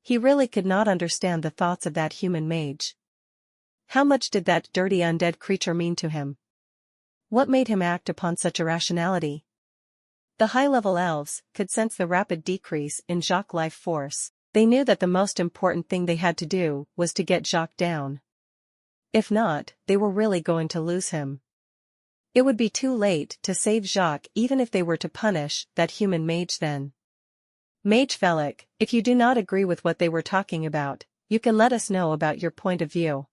He really could not understand the thoughts of that human mage. How much did that dirty undead creature mean to him? What made him act upon such irrationality? The high-level elves could sense the rapid decrease in Jacques' life force. They knew that the most important thing they had to do was to get Jacques down. If not, they were really going to lose him. It would be too late to save Jacques even if they were to punish that human mage then. Mage Felix, if you do not agree with what they were talking about, you can let us know about your point of view.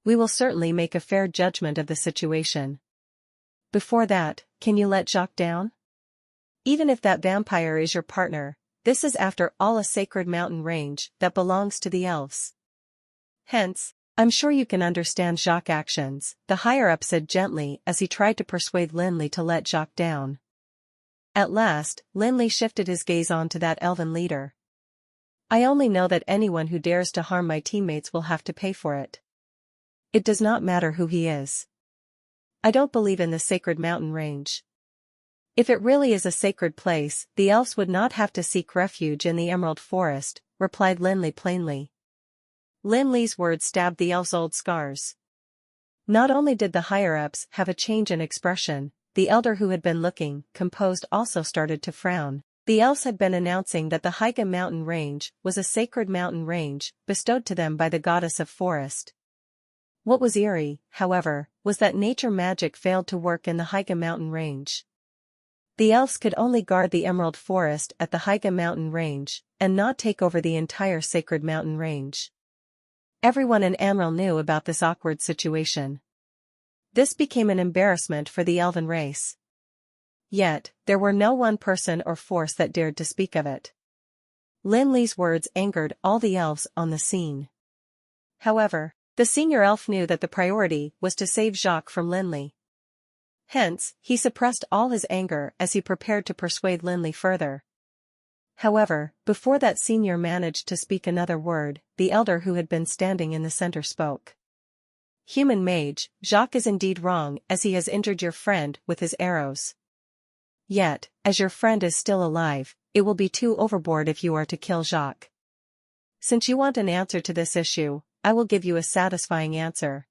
We will certainly make a fair judgment of the situation. Before that, can you let Jacques down? Even if that vampire is your partner, this is after all a sacred mountain range that belongs to the elves. Hence, I'm sure you can understand Jacques' actions, the higher-up said gently as he tried to persuade Lin Li to let Jacques down. At last, Lin Li shifted his gaze on to that elven leader. I only know that anyone who dares to harm my teammates will have to pay for it. It does not matter who he is. I don't believe in the sacred mountain range. If it really is a sacred place, the elves would not have to seek refuge in the Emerald Forest, replied Lin Li plainly. Lin Li's words stabbed the elves' old scars. Not only did the higher-ups have a change in expression, the elder who had been looking composed also started to frown. The elves had been announcing that the Haiga mountain range was a sacred mountain range bestowed to them by the goddess of forest. What was eerie, however, was that nature magic failed to work in the Haiga mountain range. The elves could only guard the Emerald Forest at the Haiga mountain range, and not take over the entire sacred mountain range. Everyone in Amril knew about this awkward situation. This became an embarrassment for the elven race. Yet, there were no one person or force that dared to speak of it. Lin Li's words angered all the elves on the scene. However, the senior elf knew that the priority was to save Jacques from Lin Li. Hence, he suppressed all his anger as he prepared to persuade Lin Li further. However, before that senior managed to speak another word, the elder who had been standing in the center spoke. Human mage, Jacques is indeed wrong as he has injured your friend with his arrows. Yet, as your friend is still alive, it will be too overboard if you are to kill Jacques. Since you want an answer to this issue, I will give you a satisfying answer.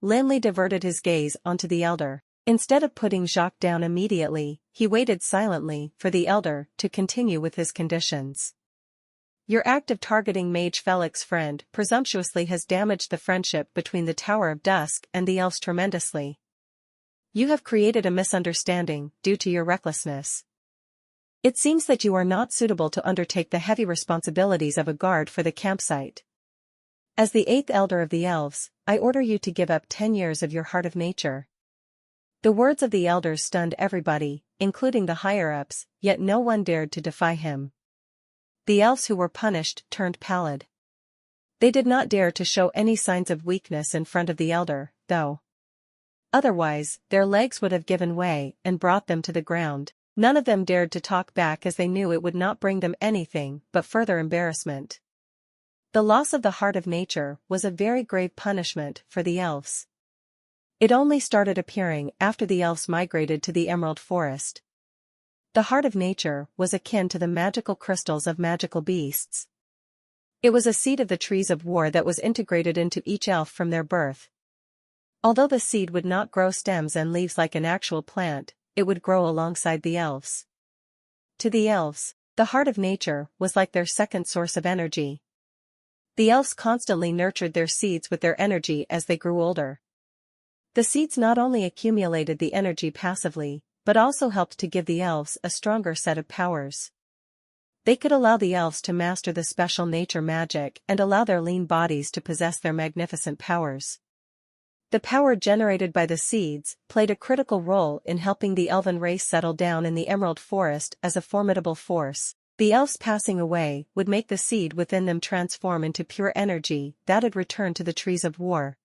Lin Li diverted his gaze onto the elder. Instead of putting Jacques down immediately, he waited silently for the elder to continue with his conditions. Your act of targeting Mage Felix's friend presumptuously has damaged the friendship between the Tower of Dusk and the elves tremendously. You have created a misunderstanding due to your recklessness. It seems that you are not suitable to undertake the heavy responsibilities of a guard for the campsite. As the 8th elder of the elves, I order you to give up 10 years of your heart of nature. The words of the elders stunned everybody, including the higher-ups, yet no one dared to defy him. The elves who were punished turned pallid. They did not dare to show any signs of weakness in front of the elder, though. Otherwise, their legs would have given way and brought them to the ground. None of them dared to talk back as they knew it would not bring them anything but further embarrassment. The loss of the heart of nature was a very grave punishment for the elves. It only started appearing after the elves migrated to the Emerald Forest. The heart of nature was akin to the magical crystals of magical beasts. It was a seed of the trees of war that was integrated into each elf from their birth. Although the seed would not grow stems and leaves like an actual plant, it would grow alongside the elves. To the elves, the heart of nature was like their second source of energy. The elves constantly nurtured their seeds with their energy as they grew older. The seeds not only accumulated the energy passively, but also helped to give the elves a stronger set of powers. They could allow the elves to master the special nature magic and allow their lean bodies to possess their magnificent powers. The power generated by the seeds played a critical role in helping the elven race settle down in the Emerald Forest as a formidable force. The elves passing away would make the seed within them transform into pure energy that'd return to the trees of war.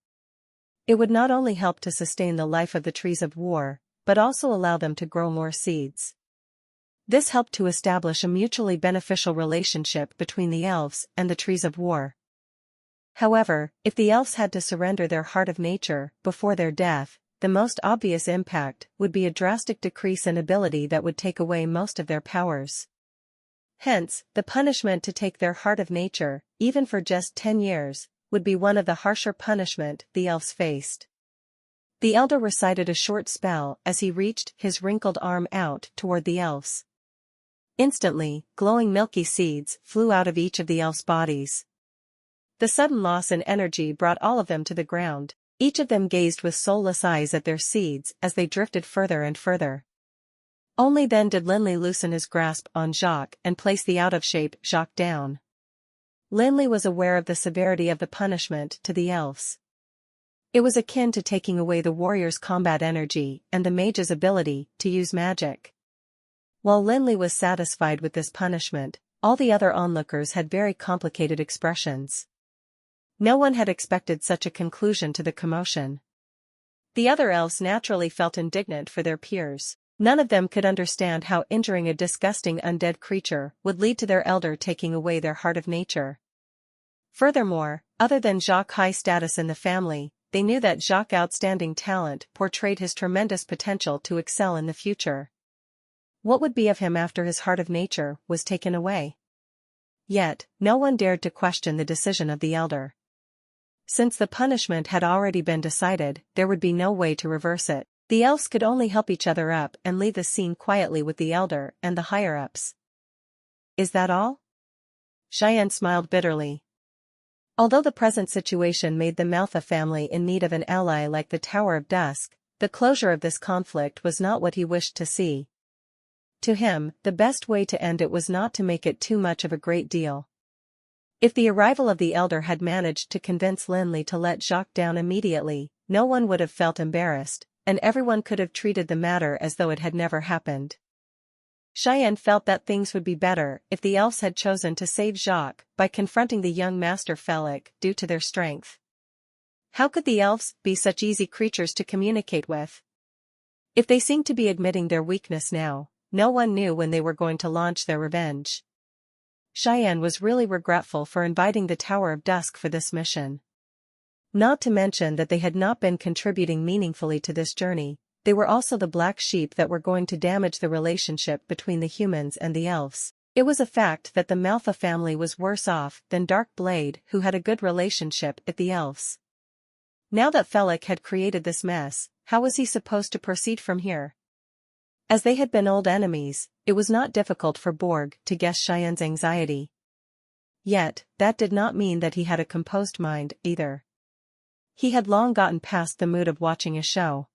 It would not only help to sustain the life of the trees of war, but also allow them to grow more seeds. This helped to establish a mutually beneficial relationship between the elves and the trees of war. However, if the elves had to surrender their heart of nature before their death, the most obvious impact would be a drastic decrease in ability that would take away most of their powers. Hence, the punishment to take their heart of nature, even for just 10 years, would be one of the harsher punishment the elves faced. The elder recited a short spell as he reached his wrinkled arm out toward the elves. Instantly, glowing milky seeds flew out of each of the elves' bodies. The sudden loss in energy brought all of them to the ground. Each of them gazed with soulless eyes at their seeds as they drifted further and further. Only then did Lin Li loosen his grasp on Jacques and place the out-of-shape Jacques down. Lin Li was aware of the severity of the punishment to the elves. It was akin to taking away the warrior's combat energy and the mage's ability to use magic. While Lin Li was satisfied with this punishment, all the other onlookers had very complicated expressions. No one had expected such a conclusion to the commotion. The other elves naturally felt indignant for their peers. None of them could understand how injuring a disgusting undead creature would lead to their elder taking away their heart of nature. Furthermore, other than Jacques' high status in the family, they knew that Jacques' outstanding talent portrayed his tremendous potential to excel in the future. What would be of him after his heart of nature was taken away? Yet, no one dared to question the decision of the elder. Since the punishment had already been decided, there would be no way to reverse it. The elves could only help each other up and leave the scene quietly with the elder and the higher-ups. Is that all? Cheyenne smiled bitterly. Although the present situation made the Manhwa family in need of an ally like the Tower of Dusk, the closure of this conflict was not what he wished to see. To him, the best way to end it was not to make it too much of a great deal. If the arrival of the elder had managed to convince Lin Li to let Jacques down immediately, no one would have felt embarrassed, and everyone could have treated the matter as though it had never happened. Cheyenne felt that things would be better if the elves had chosen to save Jacques by confronting the young master Felix due to their strength. How could the elves be such easy creatures to communicate with? If they seemed to be admitting their weakness now, no one knew when they were going to launch their revenge. Cheyenne was really regretful for inviting the Tower of Dusk for this mission. Not to mention that they had not been contributing meaningfully to this journey, they were also the black sheep that were going to damage the relationship between the humans and the elves. It was a fact that the Manhwa family was worse off than Dark Blade, who had a good relationship with the elves. Now that Felix had created this mess, how was he supposed to proceed from here? As they had been old enemies, it was not difficult for Borg to guess Cheyenne's anxiety. Yet, that did not mean that he had a composed mind, either. He had long gotten past the mood of watching a show.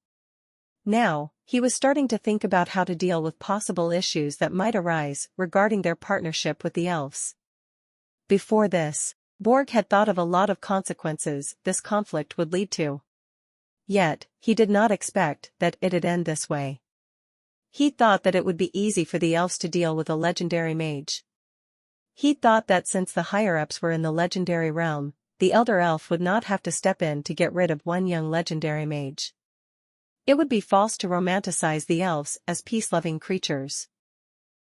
Now, he was starting to think about how to deal with possible issues that might arise regarding their partnership with the elves. Before this, Borg had thought of a lot of consequences this conflict would lead to. Yet, he did not expect that it'd end this way. He thought that it would be easy for the elves to deal with a legendary mage. He thought that since the higher-ups were in the legendary realm, the elder elf would not have to step in to get rid of one young legendary mage. It would be false to romanticize the elves as peace-loving creatures.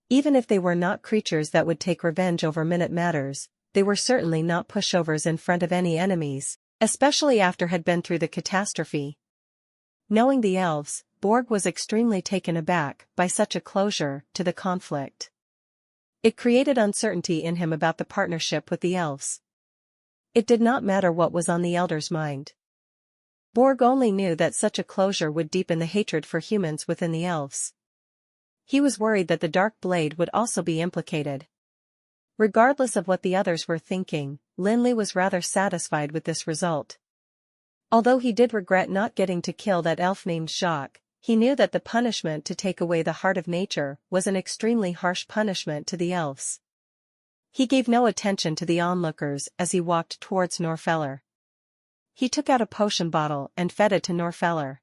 Even if they were not creatures that would take revenge over minute matters, they were certainly not pushovers in front of any enemies, especially after had been through the catastrophe. Knowing the elves, Borg was extremely taken aback by such a closure to the conflict. It created uncertainty in him about the partnership with the elves. It did not matter what was on the elder's mind. Borg only knew that such a closure would deepen the hatred for humans within the elves. He was worried that the Dark Blade would also be implicated. Regardless of what the others were thinking, Lin Li was rather satisfied with this result. Although he did regret not getting to kill that elf named Jacques, he knew that the punishment to take away the heart of nature was an extremely harsh punishment to the elves. He gave no attention to the onlookers as he walked towards Norfeller. He took out a potion bottle and fed it to Norfeller.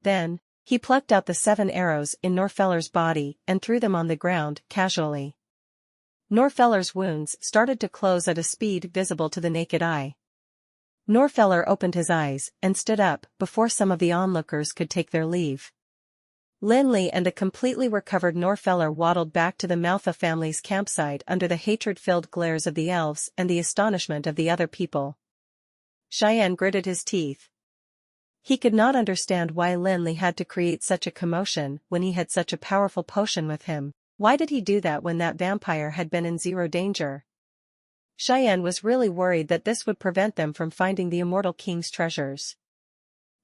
Then, he plucked out the 7 arrows in Norfeller's body and threw them on the ground casually. Norfeller's wounds started to close at a speed visible to the naked eye. Norfeller opened his eyes and stood up before some of the onlookers could take their leave. Lin Li and a completely recovered Norfeller waddled back to the Manhwa family's campsite under the hatred-filled glares of the elves and the astonishment of the other people. Cheyenne gritted his teeth. He could not understand why Lin Li had to create such a commotion when he had such a powerful potion with him. Why did he do that when that vampire had been in zero danger? Cheyenne was really worried that this would prevent them from finding the immortal king's treasures.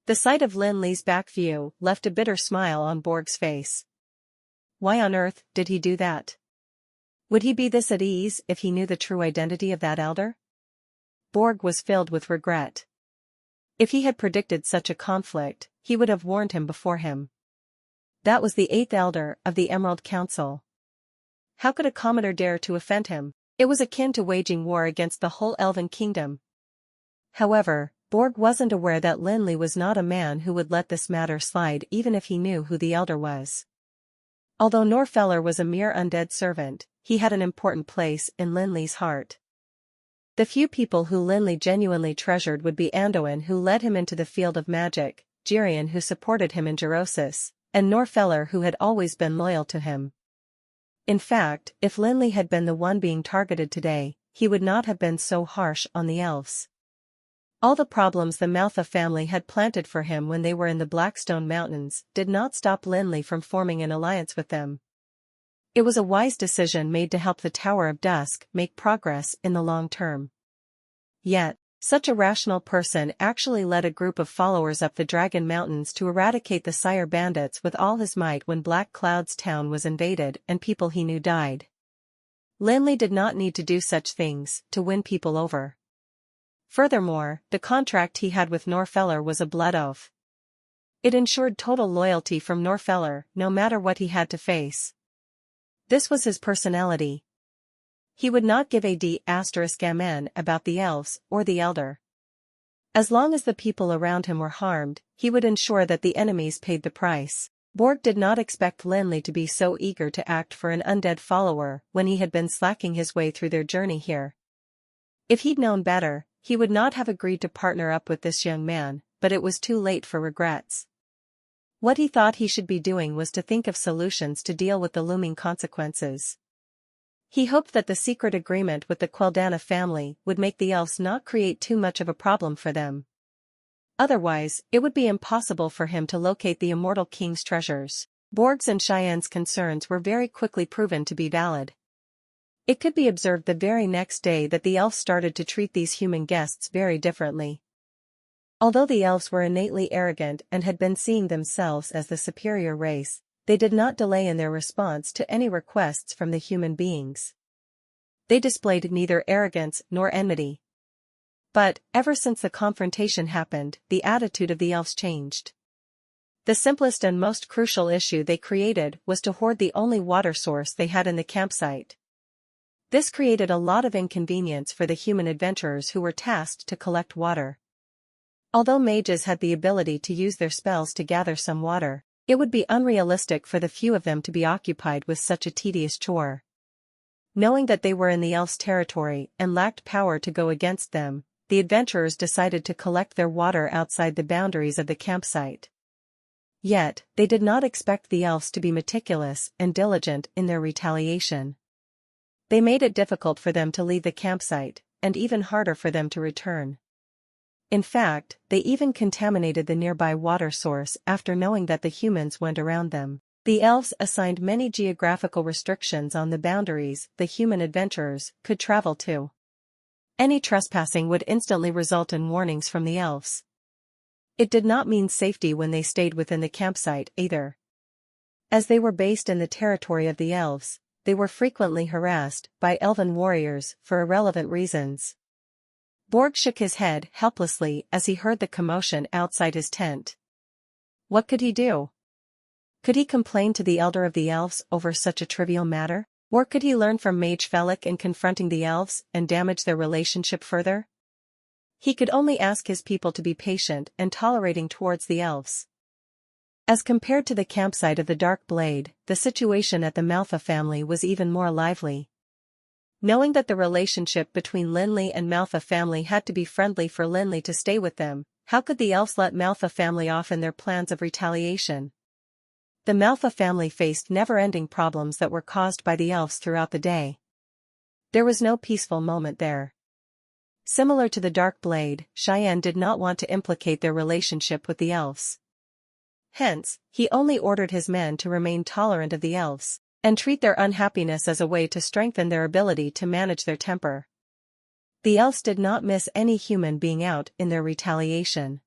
The sight of Lin Li's back view left a bitter smile on Borg's face. Why on earth did he do that? Would he be this at ease if he knew the true identity of that elder? Borg was filled with regret. If he had predicted such a conflict, he would have warned him before him. That was the 8th elder of the Emerald Council. How could a commoner dare to offend him? It was akin to waging war against the whole elven kingdom. However, Borg wasn't aware that Lin Li was not a man who would let this matter slide even if he knew who the elder was. Although Norfeller was a mere undead servant, he had an important place in Lin Li's heart. The few people who Lin Li genuinely treasured would be Anduin, who led him into the field of magic, Jirian, who supported him in Gerosis, and Norfeller, who had always been loyal to him. In fact, if Lin Li had been the one being targeted today, he would not have been so harsh on the elves. All the problems the Manhwa family had planted for him when they were in the Blackstone Mountains did not stop Lin Li from forming an alliance with them. It was a wise decision made to help the Tower of Dusk make progress in the long term. Yet, such a rational person actually led a group of followers up the Dragon Mountains to eradicate the Sire bandits with all his might when Black Cloud's town was invaded and people he knew died. Lin Li did not need to do such things to win people over. Furthermore, the contract he had with Norfeller was a blood oath. It ensured total loyalty from Norfeller, no matter what he had to face. This was his personality. He would not give a d***** about the elves or the elder. As long as the people around him were harmed, he would ensure that the enemies paid the price. Borg did not expect Lin Li to be so eager to act for an undead follower when he had been slacking his way through their journey here. If he'd known better, he would not have agreed to partner up with this young man, but it was too late for regrets. What he thought he should be doing was to think of solutions to deal with the looming consequences. He hoped that the secret agreement with the Queldana family would make the elves not create too much of a problem for them. Otherwise, it would be impossible for him to locate the immortal king's treasures. Borg's and Cheyenne's concerns were very quickly proven to be valid. It could be observed the very next day that the elves started to treat these human guests very differently. Although the elves were innately arrogant and had been seeing themselves as the superior race, they did not delay in their response to any requests from the human beings. They displayed neither arrogance nor enmity. But, ever since the confrontation happened, the attitude of the elves changed. The simplest and most crucial issue they created was to hoard the only water source they had in the campsite. This created a lot of inconvenience for the human adventurers who were tasked to collect water. Although mages had the ability to use their spells to gather some water, it would be unrealistic for the few of them to be occupied with such a tedious chore. Knowing that they were in the elves' territory and lacked power to go against them, the adventurers decided to collect their water outside the boundaries of the campsite. Yet, they did not expect the elves to be meticulous and diligent in their retaliation. They made it difficult for them to leave the campsite, and even harder for them to return. In fact, they even contaminated the nearby water source after knowing that the humans went around them. The elves assigned many geographical restrictions on the boundaries the human adventurers could travel to. Any trespassing would instantly result in warnings from the elves. It did not mean safety when they stayed within the campsite either. As they were based in the territory of the elves, they were frequently harassed by elven warriors for irrelevant reasons. Borg shook his head helplessly as he heard the commotion outside his tent. What could he do? Could he complain to the elder of the elves over such a trivial matter? Or could he learn from Mage Felix in confronting the elves and damage their relationship further? He could only ask his people to be patient and tolerating towards the elves. As compared to the campsite of the Dark Blade, the situation at the Manhwa family was even more lively. Knowing that the relationship between Lin Li and Manhwa family had to be friendly for Lin Li to stay with them, how could the elves let Manhwa family off in their plans of retaliation? The Manhwa family faced never-ending problems that were caused by the elves throughout the day. There was no peaceful moment there. Similar to the Dark Blade, Cheyenne did not want to implicate their relationship with the elves. Hence, he only ordered his men to remain tolerant of the elves, and treat their unhappiness as a way to strengthen their ability to manage their temper. The elves did not miss any human being out in their retaliation.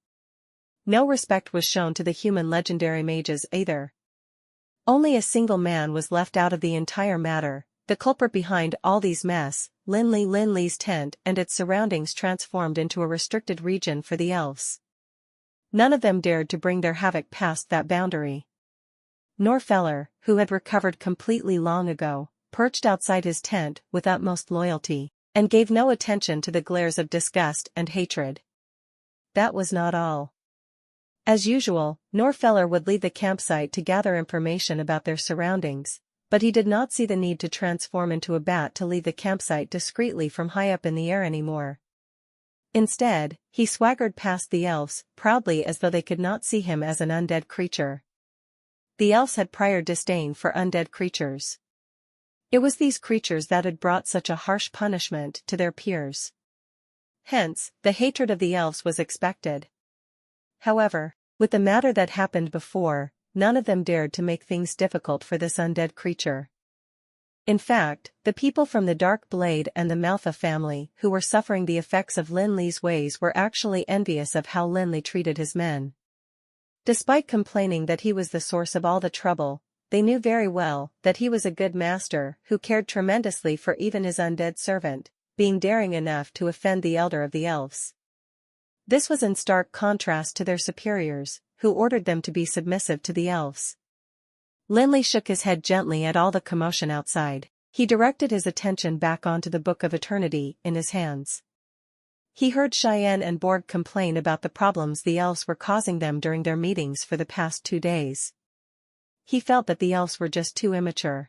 No respect was shown to the human legendary mages either. Only a single man was left out of the entire matter, the culprit behind all these mess. Lin Li's tent and its surroundings transformed into a restricted region for the elves. None of them dared to bring their havoc past that boundary. Norfeller, who had recovered completely long ago, perched outside his tent with utmost loyalty, and gave no attention to the glares of disgust and hatred. That was not all. As usual, Norfeller would leave the campsite to gather information about their surroundings, but he did not see the need to transform into a bat to leave the campsite discreetly from high up in the air anymore. Instead, he swaggered past the elves, proudly as though they could not see him as an undead creature. The elves had prior disdain for undead creatures. It was these creatures that had brought such a harsh punishment to their peers. Hence, the hatred of the elves was expected. However, with the matter that happened before, none of them dared to make things difficult for this undead creature. In fact, the people from the Dark Blade and the Manhwa family who were suffering the effects of Lin Li's ways were actually envious of how Lin Li treated his men. Despite complaining that he was the source of all the trouble, they knew very well that he was a good master who cared tremendously for even his undead servant, being daring enough to offend the elder of the elves. This was in stark contrast to their superiors, who ordered them to be submissive to the elves. Lin Li shook his head gently at all the commotion outside. He directed his attention back onto the Book of Eternity in his hands. He heard Cheyenne and Borg complain about the problems the elves were causing them during their meetings for the past 2 days. He felt that the elves were just too immature.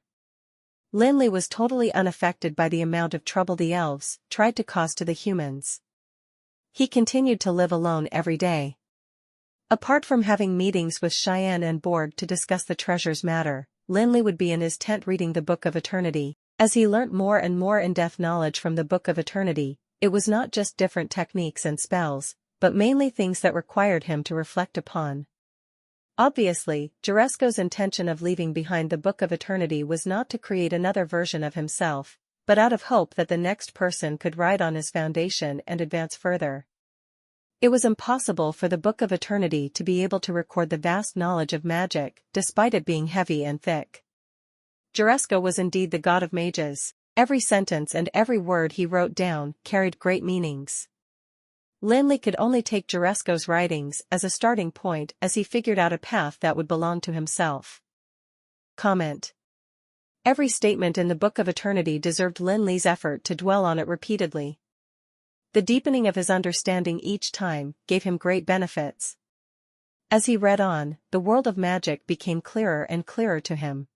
Lin Li was totally unaffected by the amount of trouble the elves tried to cause to the humans. He continued to live alone every day. Apart from having meetings with Cheyenne and Borg to discuss the treasure's matter, Lin Li would be in his tent reading the Book of Eternity. As he learnt more and more in-depth knowledge from the Book of Eternity, it was not just different techniques and spells, but mainly things that required him to reflect upon. Obviously, Juresko's intention of leaving behind the Book of Eternity was not to create another version of himself, but out of hope that the next person could ride on his foundation and advance further. It was impossible for the Book of Eternity to be able to record the vast knowledge of magic, despite it being heavy and thick. Juresko was indeed the god of mages. Every sentence and every word he wrote down carried great meanings. Lin Li could only take Juresko's writings as a starting point as he figured out a path that would belong to himself. Comment. Every statement in the Book of Eternity deserved Lin Li's effort to dwell on it repeatedly. The deepening of his understanding each time gave him great benefits. As he read on, the world of magic became clearer and clearer to him.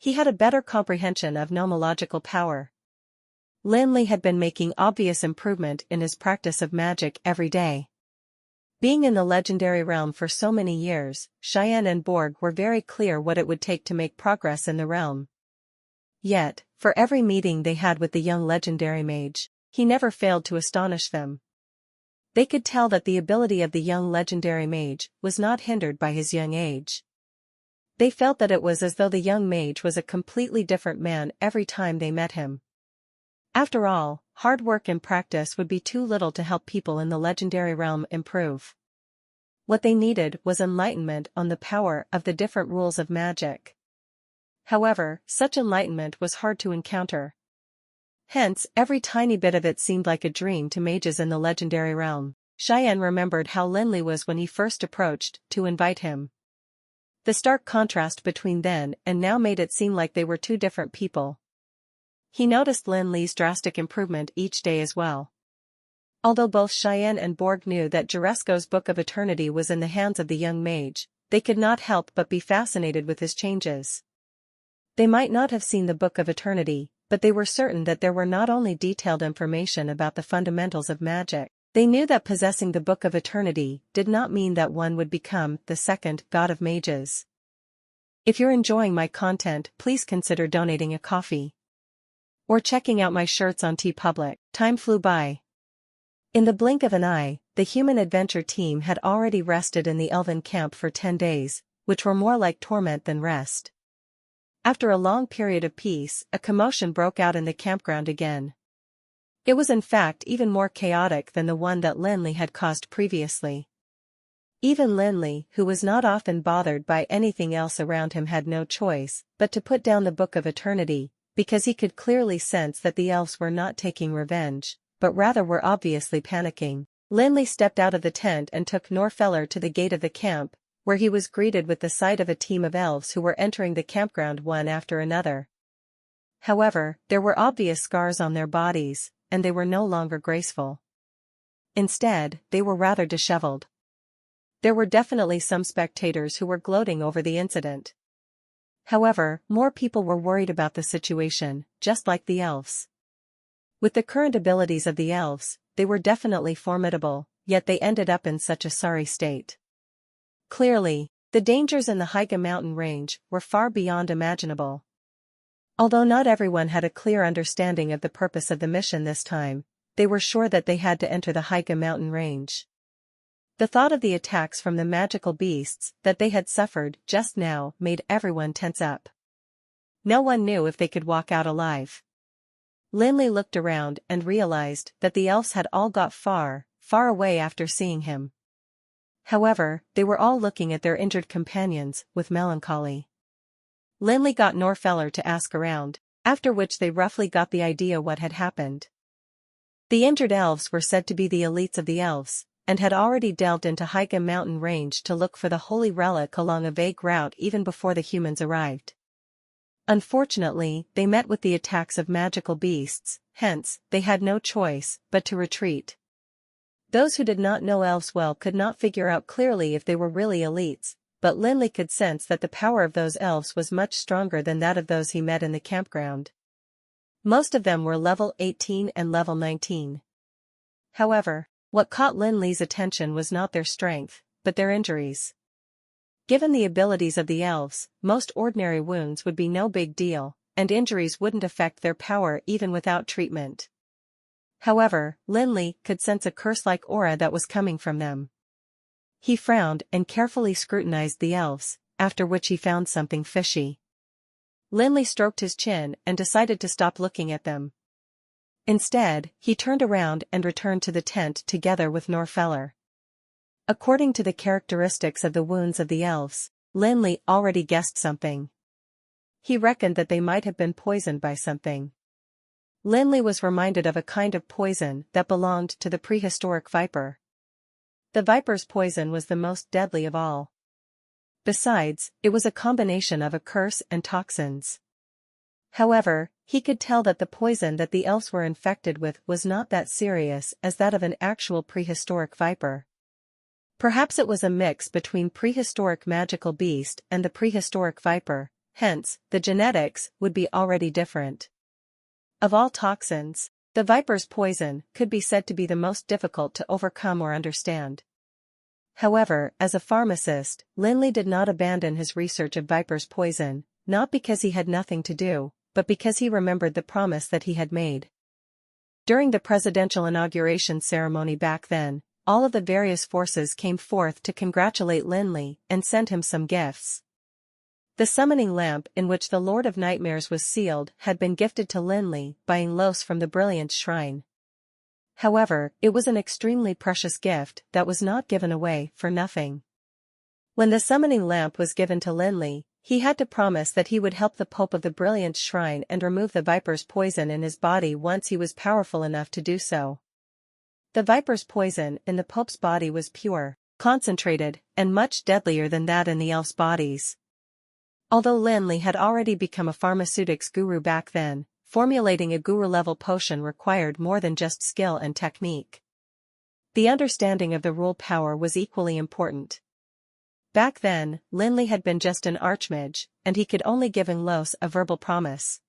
He had a better comprehension of nomological power. Lin Li had been making obvious improvement in his practice of magic every day. Being in the legendary realm for so many years, Cheyenne and Borg were very clear what it would take to make progress in the realm. Yet, for every meeting they had with the young legendary mage, he never failed to astonish them. They could tell that the ability of the young legendary mage was not hindered by his young age. They felt that it was as though the young mage was a completely different man every time they met him. After all, hard work and practice would be too little to help people in the legendary realm improve. What they needed was enlightenment on the power of the different rules of magic. However, such enlightenment was hard to encounter. Hence, every tiny bit of it seemed like a dream to mages in the legendary realm. Cheyenne remembered how Lin Li was when he first approached to invite him. The stark contrast between then and now made it seem like they were two different people. He noticed Lin Li's drastic improvement each day as well. Although both Cheyenne and Borg knew that Juresko's Book of Eternity was in the hands of the young mage, they could not help but be fascinated with his changes. They might not have seen the Book of Eternity, but they were certain that there were not only detailed information about the fundamentals of magic. They knew that possessing the Book of Eternity did not mean that one would become the second god of mages. If you're enjoying my content, please consider donating a coffee or checking out my shirts on TeePublic. Time flew by. In the blink of an eye, the human adventure team had already rested in the elven camp for 10 days, which were more like torment than rest. After a long period of peace, a commotion broke out in the campground again. It was in fact even more chaotic than the one that Lin Li had caused previously. Even Lin Li, who was not often bothered by anything else around him, had no choice but to put down the Book of Eternity, because he could clearly sense that the elves were not taking revenge, but rather were obviously panicking. Lin Li stepped out of the tent and took Norfeller to the gate of the camp, where he was greeted with the sight of a team of elves who were entering the campground one after another. However, there were obvious scars on their bodies, and they were no longer graceful. Instead, they were rather disheveled. There were definitely some spectators who were gloating over the incident. However, more people were worried about the situation, just like the elves. With the current abilities of the elves, they were definitely formidable, yet they ended up in such a sorry state. Clearly, the dangers in the Higa mountain range were far beyond imaginable. Although not everyone had a clear understanding of the purpose of the mission this time, they were sure that they had to enter the Higa mountain range. The thought of the attacks from the magical beasts that they had suffered just now made everyone tense up. No one knew if they could walk out alive. Lin Li looked around and realized that the elves had all got far, far away after seeing him. However, they were all looking at their injured companions with melancholy. Lin Li got Norfeller to ask around, after which they roughly got the idea what had happened. The injured elves were said to be the elites of the elves, and had already delved into Higa mountain range to look for the holy relic along a vague route even before the humans arrived. Unfortunately, they met with the attacks of magical beasts, hence, they had no choice but to retreat. Those who did not know elves well could not figure out clearly if they were really elites, but Lin Li could sense that the power of those elves was much stronger than that of those he met in the campground. Most of them were level 18 and level 19. However, what caught Lin Li's attention was not their strength, but their injuries. Given the abilities of the elves, most ordinary wounds would be no big deal, and injuries wouldn't affect their power even without treatment. However, Lin Li could sense a curse-like aura that was coming from them. He frowned and carefully scrutinized the elves, after which he found something fishy. Lin Li stroked his chin and decided to stop looking at them. Instead, he turned around and returned to the tent together with Norfeller. According to the characteristics of the wounds of the elves, Lin Li already guessed something. He reckoned that they might have been poisoned by something. Lin Li was reminded of a kind of poison that belonged to the prehistoric viper. The viper's poison was the most deadly of all. Besides, it was a combination of a curse and toxins. However, he could tell that the poison that the elves were infected with was not that serious as that of an actual prehistoric viper. Perhaps it was a mix between prehistoric magical beast and the prehistoric viper, hence, the genetics would be already different. Of all toxins, the viper's poison could be said to be the most difficult to overcome or understand. However, as a pharmacist, Lin Li did not abandon his research of viper's poison, not because he had nothing to do, but because he remembered the promise that he had made. During the presidential inauguration ceremony back then, all of the various forces came forth to congratulate Lin Li and send him some gifts. The summoning lamp in which the Lord of Nightmares was sealed had been gifted to Lin Li by Los from the Brilliance Shrine. However, it was an extremely precious gift that was not given away for nothing. When the summoning lamp was given to Lin Li, he had to promise that he would help the Pope of the Brilliance Shrine and remove the viper's poison in his body once he was powerful enough to do so. The viper's poison in the Pope's body was pure, concentrated, and much deadlier than that in the elves' bodies. Although Lin Li had already become a pharmaceutics guru back then, formulating a guru-level potion required more than just skill and technique. The understanding of the rule power was equally important. Back then, Lin Li had been just an archmage, and he could only give Los a verbal promise.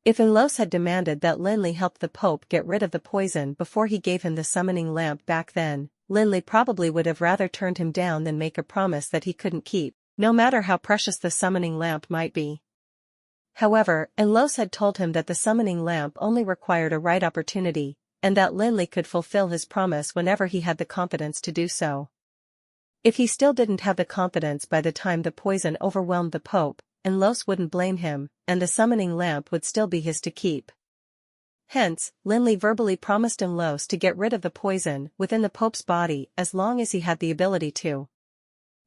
If Los had demanded that Lin Li help the Pope get rid of the poison before he gave him the summoning lamp back then, Lin Li probably would have rather turned him down than make a promise that he couldn't keep, no matter how precious the summoning lamp might be. However, Los had told him that the summoning lamp only required a right opportunity, and that Lin Li could fulfill his promise whenever he had the confidence to do so. If he still didn't have the confidence by the time the poison overwhelmed the Pope, Los wouldn't blame him, and the summoning lamp would still be his to keep. Hence, Lin Li verbally promised Los to get rid of the poison within the Pope's body as long as he had the ability to.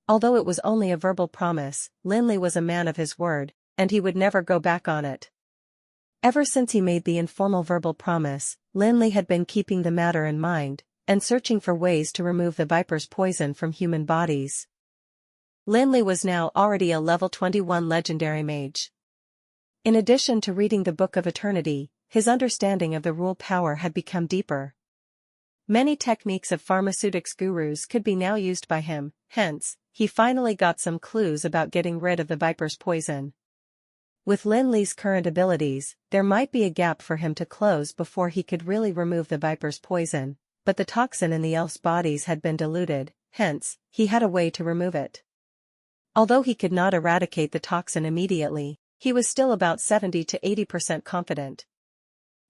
Although it was only a verbal promise, Lin Li was a man of his word, and he would never go back on it. Ever since he made the informal verbal promise, Lin Li had been keeping the matter in mind, and searching for ways to remove the viper's poison from human bodies. Lin Li was now already a level 21 legendary mage. In addition to reading the Book of Eternity, his understanding of the rule power had become deeper. Many techniques of pharmaceutics gurus could be now used by him, hence, he finally got some clues about getting rid of the viper's poison. With Lin Li's current abilities, there might be a gap for him to close before he could really remove the viper's poison, but the toxin in the elves' bodies had been diluted, hence, he had a way to remove it. Although he could not eradicate the toxin immediately, he was still about 70 to 80% confident.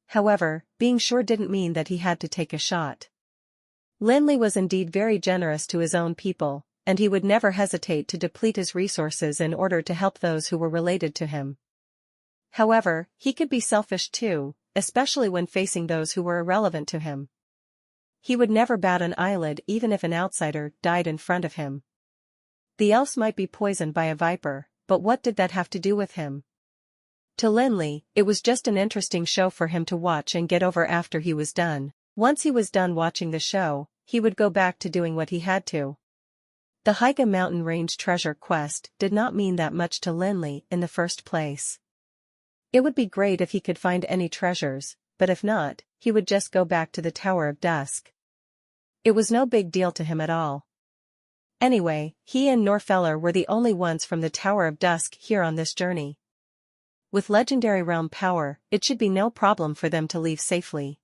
However, being sure didn't mean that he had to take a shot. Lin Li was indeed very generous to his own people, and he would never hesitate to deplete his resources in order to help those who were related to him. However, he could be selfish too, especially when facing those who were irrelevant to him. He would never bat an eyelid even if an outsider died in front of him. The elves might be poisoned by a viper, but what did that have to do with him? To Lin Li, it was just an interesting show for him to watch and get over after he was done. Once he was done watching the show, he would go back to doing what he had to. The Haiga mountain range treasure quest did not mean that much to Lin Li in the first place. It would be great if he could find any treasures, but if not, he would just go back to the Tower of Dusk. It was no big deal to him at all. Anyway, he and Norfeller were the only ones from the Tower of Dusk here on this journey. With legendary realm power, it should be no problem for them to leave safely.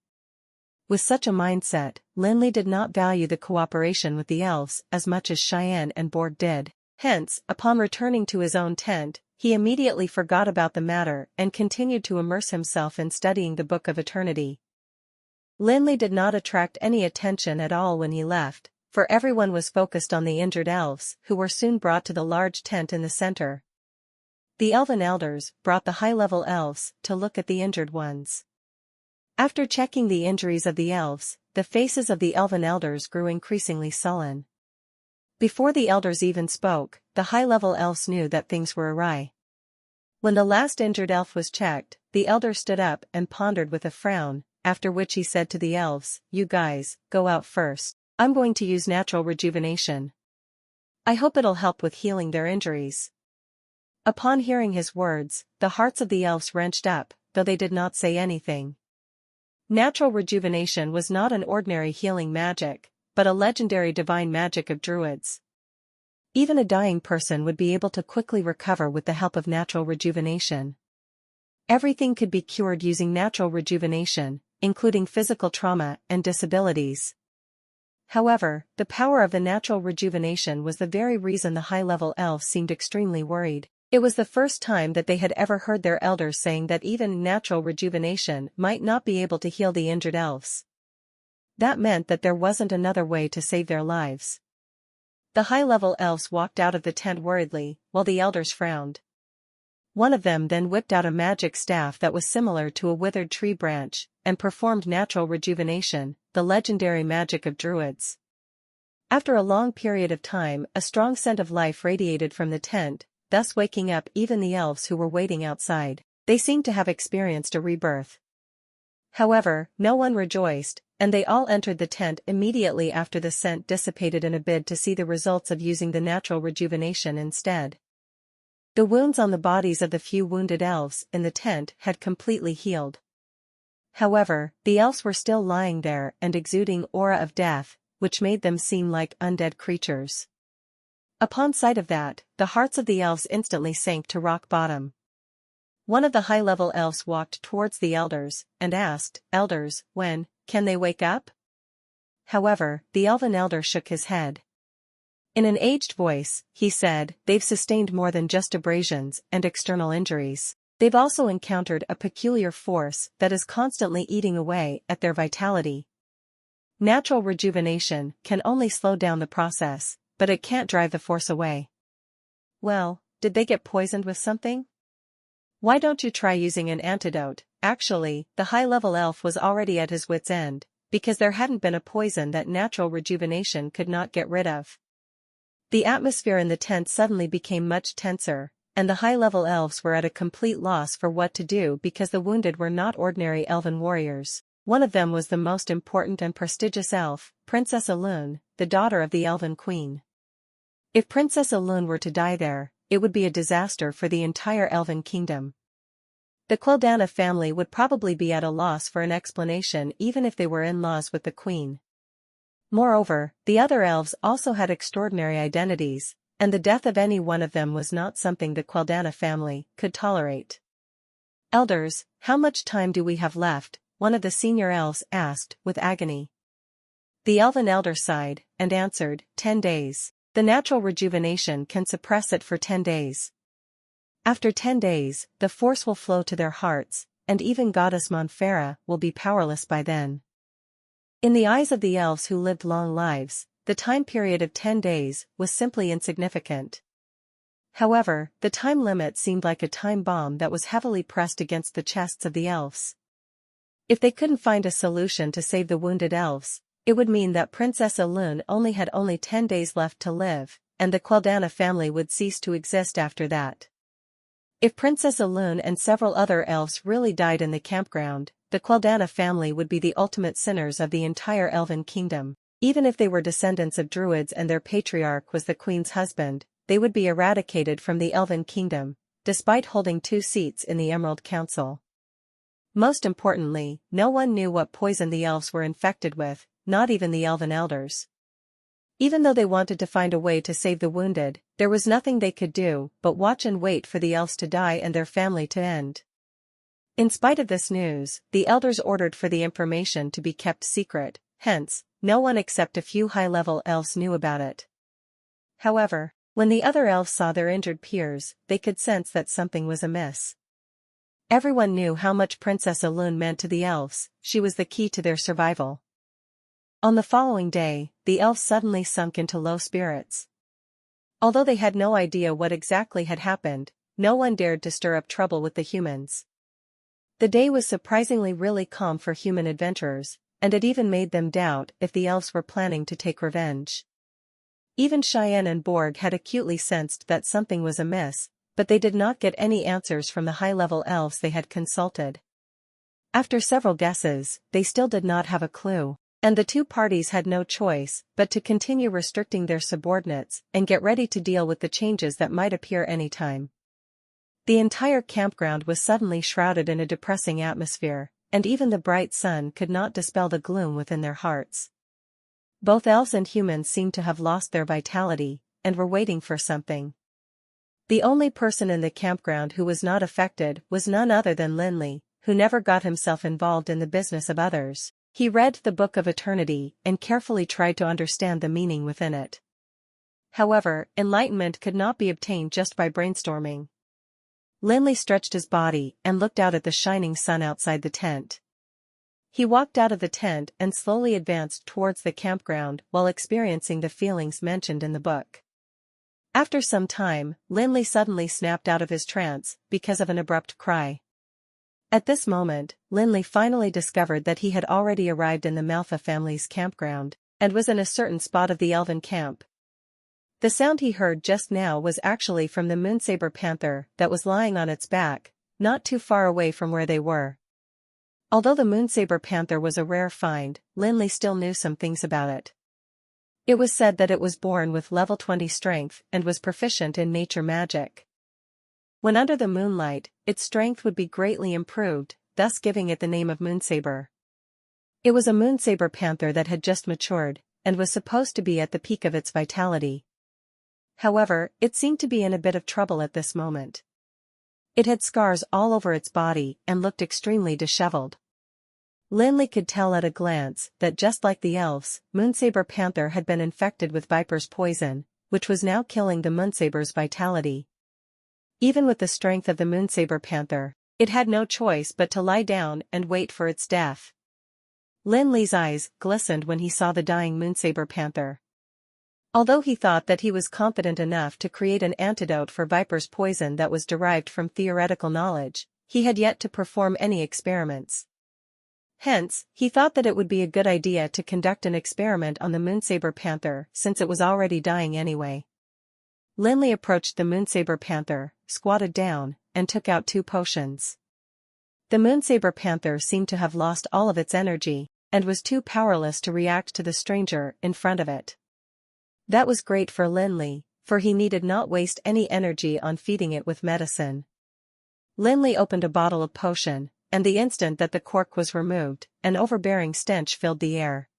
With such a mindset, Lin Li did not value the cooperation with the elves as much as Cheyenne and Borg did. Hence, upon returning to his own tent, he immediately forgot about the matter and continued to immerse himself in studying the Book of Eternity. Lin Li did not attract any attention at all when he left, for everyone was focused on the injured elves, who were soon brought to the large tent in the center. The elven elders brought the high-level elves to look at the injured ones. After checking the injuries of the elves, the faces of the elven elders grew increasingly sullen. Before the elders even spoke, the high-level elves knew that things were awry. When the last injured elf was checked, the elder stood up and pondered with a frown, after which he said to the elves, "You guys, go out first. I'm going to use natural rejuvenation. I hope it'll help with healing their injuries." Upon hearing his words, the hearts of the elves wrenched up, though they did not say anything. Natural rejuvenation was not an ordinary healing magic, but a legendary divine magic of druids. Even a dying person would be able to quickly recover with the help of natural rejuvenation. Everything could be cured using natural rejuvenation, including physical trauma and disabilities. However, the power of the natural rejuvenation was the very reason the high-level elves seemed extremely worried. It was the first time that they had ever heard their elders saying that even natural rejuvenation might not be able to heal the injured elves. That meant that there wasn't another way to save their lives. The high-level elves walked out of the tent worriedly, while the elders frowned. One of them then whipped out a magic staff that was similar to a withered tree branch, and performed natural rejuvenation, the legendary magic of druids. After a long period of time, a strong scent of life radiated from the tent, thus waking up even the elves who were waiting outside. They seemed to have experienced a rebirth. However, no one rejoiced, and they all entered the tent immediately after the scent dissipated in a bid to see the results of using the natural rejuvenation instead. The wounds on the bodies of the few wounded elves in the tent had completely healed. However, the elves were still lying there and exuding aura of death, which made them seem like undead creatures. Upon sight of that, the hearts of the elves instantly sank to rock bottom. One of the high-level elves walked towards the elders and asked, "Elders, when can they wake up?" However, the elven elder shook his head. In an aged voice, he said, "They've sustained more than just abrasions and external injuries. They've also encountered a peculiar force that is constantly eating away at their vitality. Natural rejuvenation can only slow down the process, but it can't drive the force away." "Well, did they get poisoned with something? Why don't you try using an antidote?" Actually, the high-level elf was already at his wit's end, because there hadn't been a poison that natural rejuvenation could not get rid of. The atmosphere in the tent suddenly became much tenser, and the high-level elves were at a complete loss for what to do because the wounded were not ordinary elven warriors. One of them was the most important and prestigious elf, Princess Elune, the daughter of the elven queen. If Princess Elune were to die there, it would be a disaster for the entire elven kingdom. The Quildana family would probably be at a loss for an explanation even if they were in-laws with the queen. Moreover, the other elves also had extraordinary identities, and the death of any one of them was not something the Quildana family could tolerate. "Elders, how much time do we have left?" one of the senior elves asked with agony. The elven elder sighed and answered, 10 days. The natural rejuvenation can suppress it for 10 days. After 10 days, the force will flow to their hearts, and even goddess Manhwa will be powerless by then." In the eyes of the elves who lived long lives, the time period of 10 days was simply insignificant. However, the time limit seemed like a time bomb that was heavily pressed against the chests of the elves. If they couldn't find a solution to save the wounded elves, it would mean that Princess Elune had only 10 days left to live, and the Quildana family would cease to exist after that. If Princess Elune and several other elves really died in the campground, the Quildana family would be the ultimate sinners of the entire elven kingdom. Even if they were descendants of druids and their patriarch was the queen's husband, they would be eradicated from the elven kingdom, despite holding 2 seats in the Emerald Council. Most importantly, no one knew what poison the elves were infected with, not even the elven elders. Even though they wanted to find a way to save the wounded, there was nothing they could do but watch and wait for the elves to die and their family to end. In spite of this news, the elders ordered for the information to be kept secret, hence, no one except a few high-level elves knew about it. However, when the other elves saw their injured peers, they could sense that something was amiss. Everyone knew how much Princess Elune meant to the elves. She was the key to their survival. On the following day, the elves suddenly sunk into low spirits. Although they had no idea what exactly had happened, no one dared to stir up trouble with the humans. The day was surprisingly really calm for human adventurers, and it even made them doubt if the elves were planning to take revenge. Even Cheyenne and Borg had acutely sensed that something was amiss, but they did not get any answers from the high-level elves they had consulted. After several guesses, they still did not have a clue, and the 2 parties had no choice but to continue restricting their subordinates and get ready to deal with the changes that might appear anytime. The entire campground was suddenly shrouded in a depressing atmosphere, and even the bright sun could not dispel the gloom within their hearts. Both elves and humans seemed to have lost their vitality, and were waiting for something. The only person in the campground who was not affected was none other than Lin Li, who never got himself involved in the business of others. He read the Book of Eternity and carefully tried to understand the meaning within it. However, enlightenment could not be obtained just by brainstorming. Lin Li stretched his body and looked out at the shining sun outside the tent. He walked out of the tent and slowly advanced towards the campground while experiencing the feelings mentioned in the book. After some time, Lin Li suddenly snapped out of his trance because of an abrupt cry. At this moment, Lin Li finally discovered that he had already arrived in the Manhwa family's campground, and was in a certain spot of the elven camp. The sound he heard just now was actually from the moonsaber panther that was lying on its back, not too far away from where they were. Although the moonsaber panther was a rare find, Lin Li still knew some things about it. It was said that it was born with level 20 strength and was proficient in nature magic. When under the moonlight, its strength would be greatly improved, thus giving it the name of moonsaber. It was a moonsaber panther that had just matured, and was supposed to be at the peak of its vitality. However, it seemed to be in a bit of trouble at this moment. It had scars all over its body and looked extremely disheveled. Lin Li could tell at a glance that just like the elves, Moonsaber Panther had been infected with Viper's poison, which was now killing the Moonsaber's vitality. Even with the strength of the Moonsaber Panther, it had no choice but to lie down and wait for its death. Lin Li's eyes glistened when he saw the dying Moonsaber Panther. Although he thought that he was confident enough to create an antidote for Viper's poison that was derived from theoretical knowledge, he had yet to perform any experiments. Hence, he thought that it would be a good idea to conduct an experiment on the Moonsaber Panther since it was already dying anyway. Lin Li approached the Moonsaber Panther, squatted down, and took out 2 potions. The Moonsaber Panther seemed to have lost all of its energy, and was too powerless to react to the stranger in front of it. That was great for Lin Li, for he needed not waste any energy on feeding it with medicine. Lin Li opened a bottle of potion, and the instant that the cork was removed, an overbearing stench filled the air.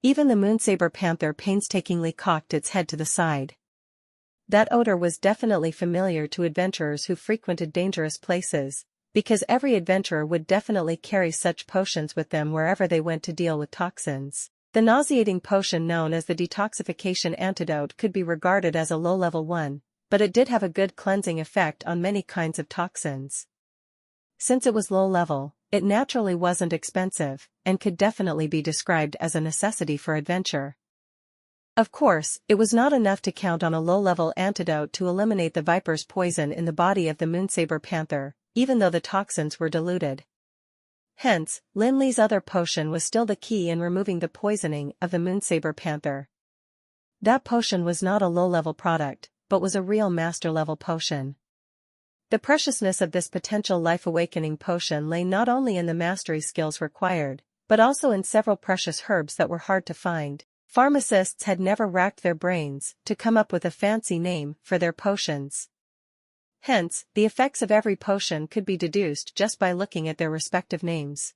Even the Moonsaber Panther painstakingly cocked its head to the side. That odor was definitely familiar to adventurers who frequented dangerous places, because every adventurer would definitely carry such potions with them wherever they went to deal with toxins. The nauseating potion known as the detoxification antidote could be regarded as a low-level one, but it did have a good cleansing effect on many kinds of toxins. Since it was low-level, it naturally wasn't expensive, and could definitely be described as a necessity for adventure. Of course, it was not enough to count on a low-level antidote to eliminate the Viper's poison in the body of the Moonsaber Panther, even though the toxins were diluted. Hence, Lin Li's other potion was still the key in removing the poisoning of the Moonsaber Panther. That potion was not a low-level product, but was a real master-level potion. The preciousness of this potential life-awakening potion lay not only in the mastery skills required, but also in several precious herbs that were hard to find. Pharmacists had never racked their brains to come up with a fancy name for their potions. Hence, the effects of every potion could be deduced just by looking at their respective names.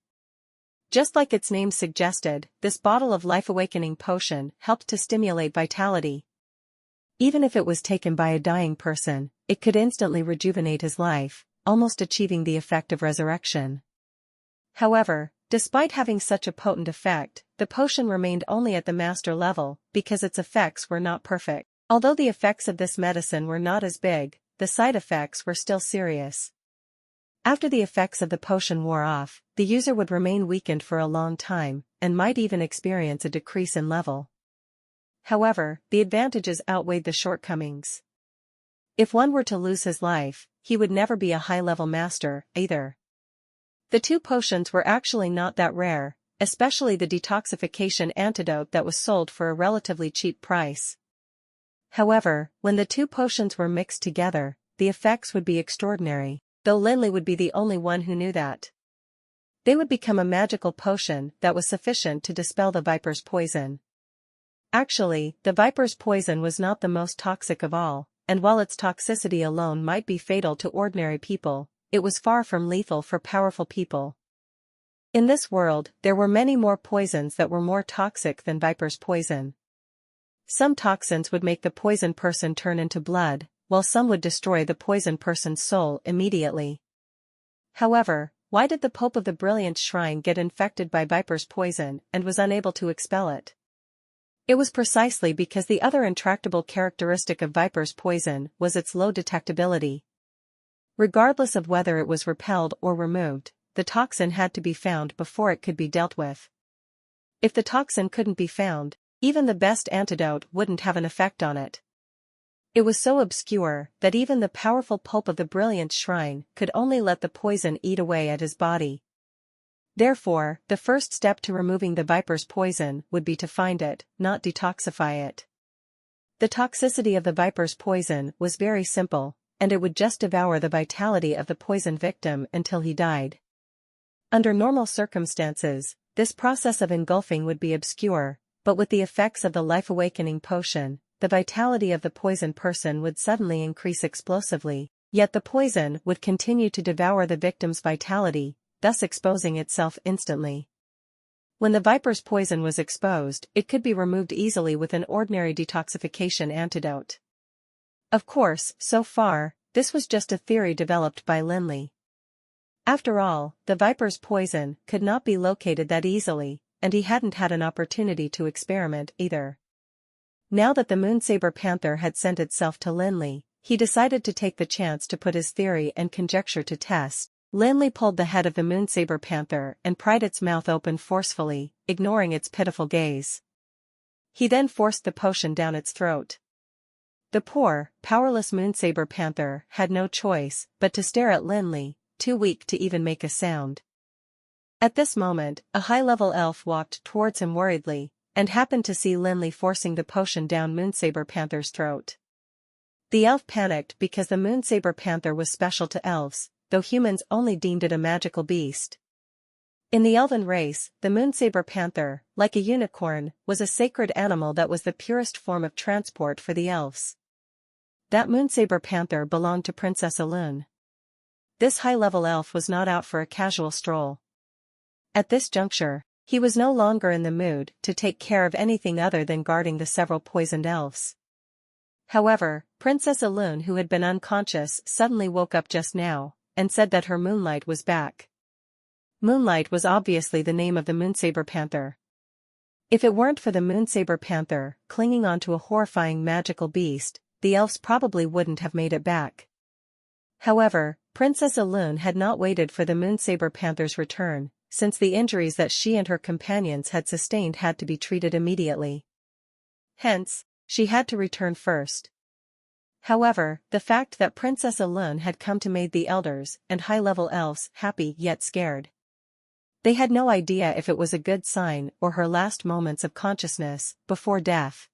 Just like its name suggested, this bottle of life-awakening potion helped to stimulate vitality. Even if it was taken by a dying person, it could instantly rejuvenate his life, almost achieving the effect of resurrection. However, despite having such a potent effect, the potion remained only at the master level because its effects were not perfect. Although the effects of this medicine were not as big, the side effects were still serious. After the effects of the potion wore off, the user would remain weakened for a long time, and might even experience a decrease in level. However, the advantages outweighed the shortcomings. If one were to lose his life, he would never be a high-level master, either. The 2 potions were actually not that rare, especially the detoxification antidote that was sold for a relatively cheap price. However, when the 2 potions were mixed together, the effects would be extraordinary, though Lin Li would be the only one who knew that. They would become a magical potion that was sufficient to dispel the Viper's poison. Actually, the Viper's poison was not the most toxic of all, and while its toxicity alone might be fatal to ordinary people, it was far from lethal for powerful people. In this world, there were many more poisons that were more toxic than Viper's poison. Some toxins would make the poisoned person turn into blood, while some would destroy the poisoned person's soul immediately. However, why did the Pope of the Brilliant Shrine get infected by Viper's poison and was unable to expel it? It was precisely because the other intractable characteristic of Viper's poison was its low detectability. Regardless of whether it was repelled or removed, the toxin had to be found before it could be dealt with. If the toxin couldn't be found, even the best antidote wouldn't have an effect on it. It was so obscure that even the powerful Pope of the Brilliant Shrine could only let the poison eat away at his body. Therefore, the first step to removing the Viper's poison would be to find it, not detoxify it. The toxicity of the Viper's poison was very simple, and it would just devour the vitality of the poison victim until he died. Under normal circumstances, this process of engulfing would be obscure, but with the effects of the life-awakening potion, the vitality of the poisoned person would suddenly increase explosively, yet the poison would continue to devour the victim's vitality, thus exposing itself instantly. When the Viper's poison was exposed, it could be removed easily with an ordinary detoxification antidote. Of course, so far, this was just a theory developed by Lin Li. After all, the viper's poison could not be located that easily, and he hadn't had an opportunity to experiment either. Now that the moonsaber panther had sent itself to Lin Li, he decided to take the chance to put his theory and conjecture to test. Lin Li pulled the head of the moonsaber panther and pried its mouth open forcefully, ignoring its pitiful gaze. He then forced the potion down its throat. The poor, powerless moonsaber panther had no choice but to stare at Lin Li, too weak to even make a sound. At this moment, a high-level elf walked towards him worriedly, and happened to see Lin Li forcing the potion down moonsaber panther's throat. The elf panicked because the moonsaber panther was special to elves, though humans only deemed it a magical beast. In the elven race, the moonsaber panther, like a unicorn, was a sacred animal that was the purest form of transport for the elves. That moonsaber panther belonged to Princess Lin. This high-level elf was not out for a casual stroll. At this juncture, he was no longer in the mood to take care of anything other than guarding the several poisoned elves. However, Princess Lin, who had been unconscious, suddenly woke up just now, and said that her Moonlight was back. Moonlight was obviously the name of the moonsaber panther. If it weren't for the moonsaber panther clinging onto a horrifying magical beast, the elves probably wouldn't have made it back. However, Princess Lin had not waited for the moonsaber panther's return, since the injuries that she and her companions had sustained had to be treated immediately. Hence, she had to return first. However, the fact that Princess Lin had come to made the elders and high-level elves happy yet scared. They had no idea if it was a good sign or her last moments of consciousness before death.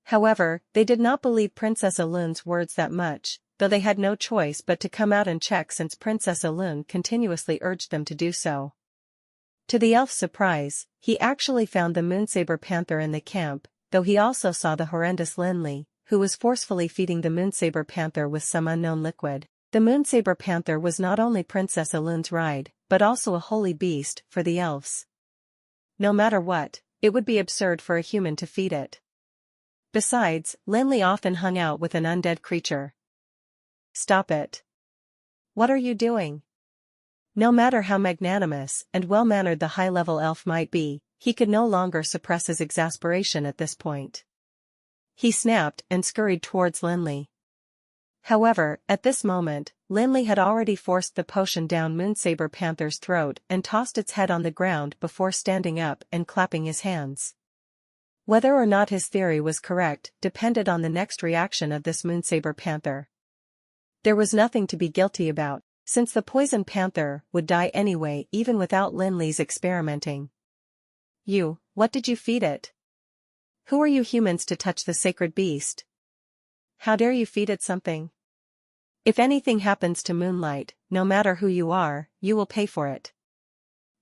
However, they did not believe Princess Lin's words that much, though they had no choice but to come out and check since Princess Lin continuously urged them to do so. To the elf's surprise, he actually found the moonsaber panther in the camp, though he also saw the horrendous Lin Li, who was forcefully feeding the moonsaber panther with some unknown liquid. The moonsaber panther was not only Princess Lin's ride, but also a holy beast for the elves. No matter what, it would be absurd for a human to feed it. Besides, Lin Li often hung out with an undead creature. Stop it. What are you doing? No matter how magnanimous and well-mannered the high-level elf might be, he could no longer suppress his exasperation at this point. He snapped and scurried towards Lin Li. However, at this moment, Lin Li had already forced the potion down moonsaber panther's throat and tossed its head on the ground before standing up and clapping his hands. Whether or not his theory was correct depended on the next reaction of this moonsaber panther. There was nothing to be guilty about, since the poison panther would die anyway even without Lin Li's experimenting. What did you feed it? Who are you humans to touch the sacred beast? How dare you feed it something? If anything happens to Moonlight, no matter who you are, you will pay for it.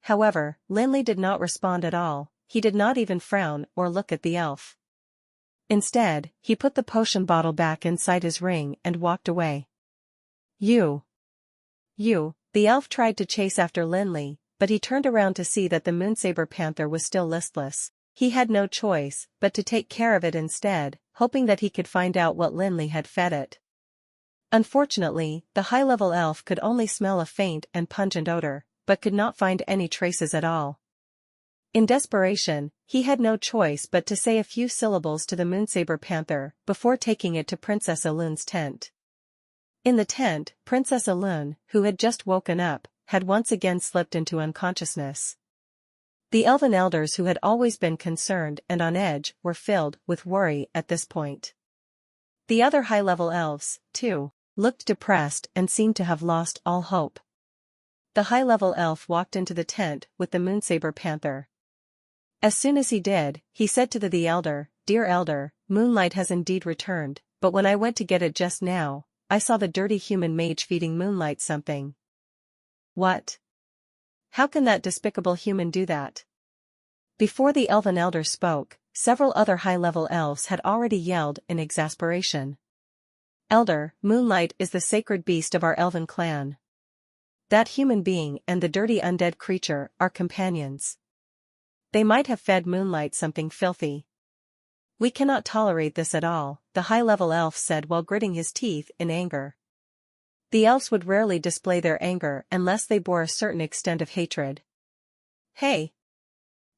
However, Lin Li did not respond at all, he did not even frown or look at the elf. Instead, he put the potion bottle back inside his ring and walked away. The elf tried to chase after Lin Li, but he turned around to see that the moonsaber panther was still listless. He had no choice but to take care of it instead, hoping that he could find out what Lin Li had fed it. Unfortunately, the high-level elf could only smell a faint and pungent odor, but could not find any traces at all. In desperation, he had no choice but to say a few syllables to the moonsaber panther before taking it to Princess Lin's tent. In the tent, Princess Lin, who had just woken up, had once again slipped into unconsciousness. The elven elders who had always been concerned and on edge were filled with worry at this point. The other high-level elves, too, looked depressed and seemed to have lost all hope. The high-level elf walked into the tent with the moonsaber panther. As soon as he did, he said to the elder, "Dear elder, Moonlight has indeed returned, but when I went to get it just now, I saw the dirty human mage feeding Moonlight something." What? How can that despicable human do that? Before the elven elder spoke, several other high-level elves had already yelled in exasperation. "Elder, Moonlight is the sacred beast of our elven clan. That human being and the dirty undead creature are companions. They might have fed Moonlight something filthy. We cannot tolerate this at all," the high-level elf said while gritting his teeth in anger. The elves would rarely display their anger unless they bore a certain extent of hatred. Hey!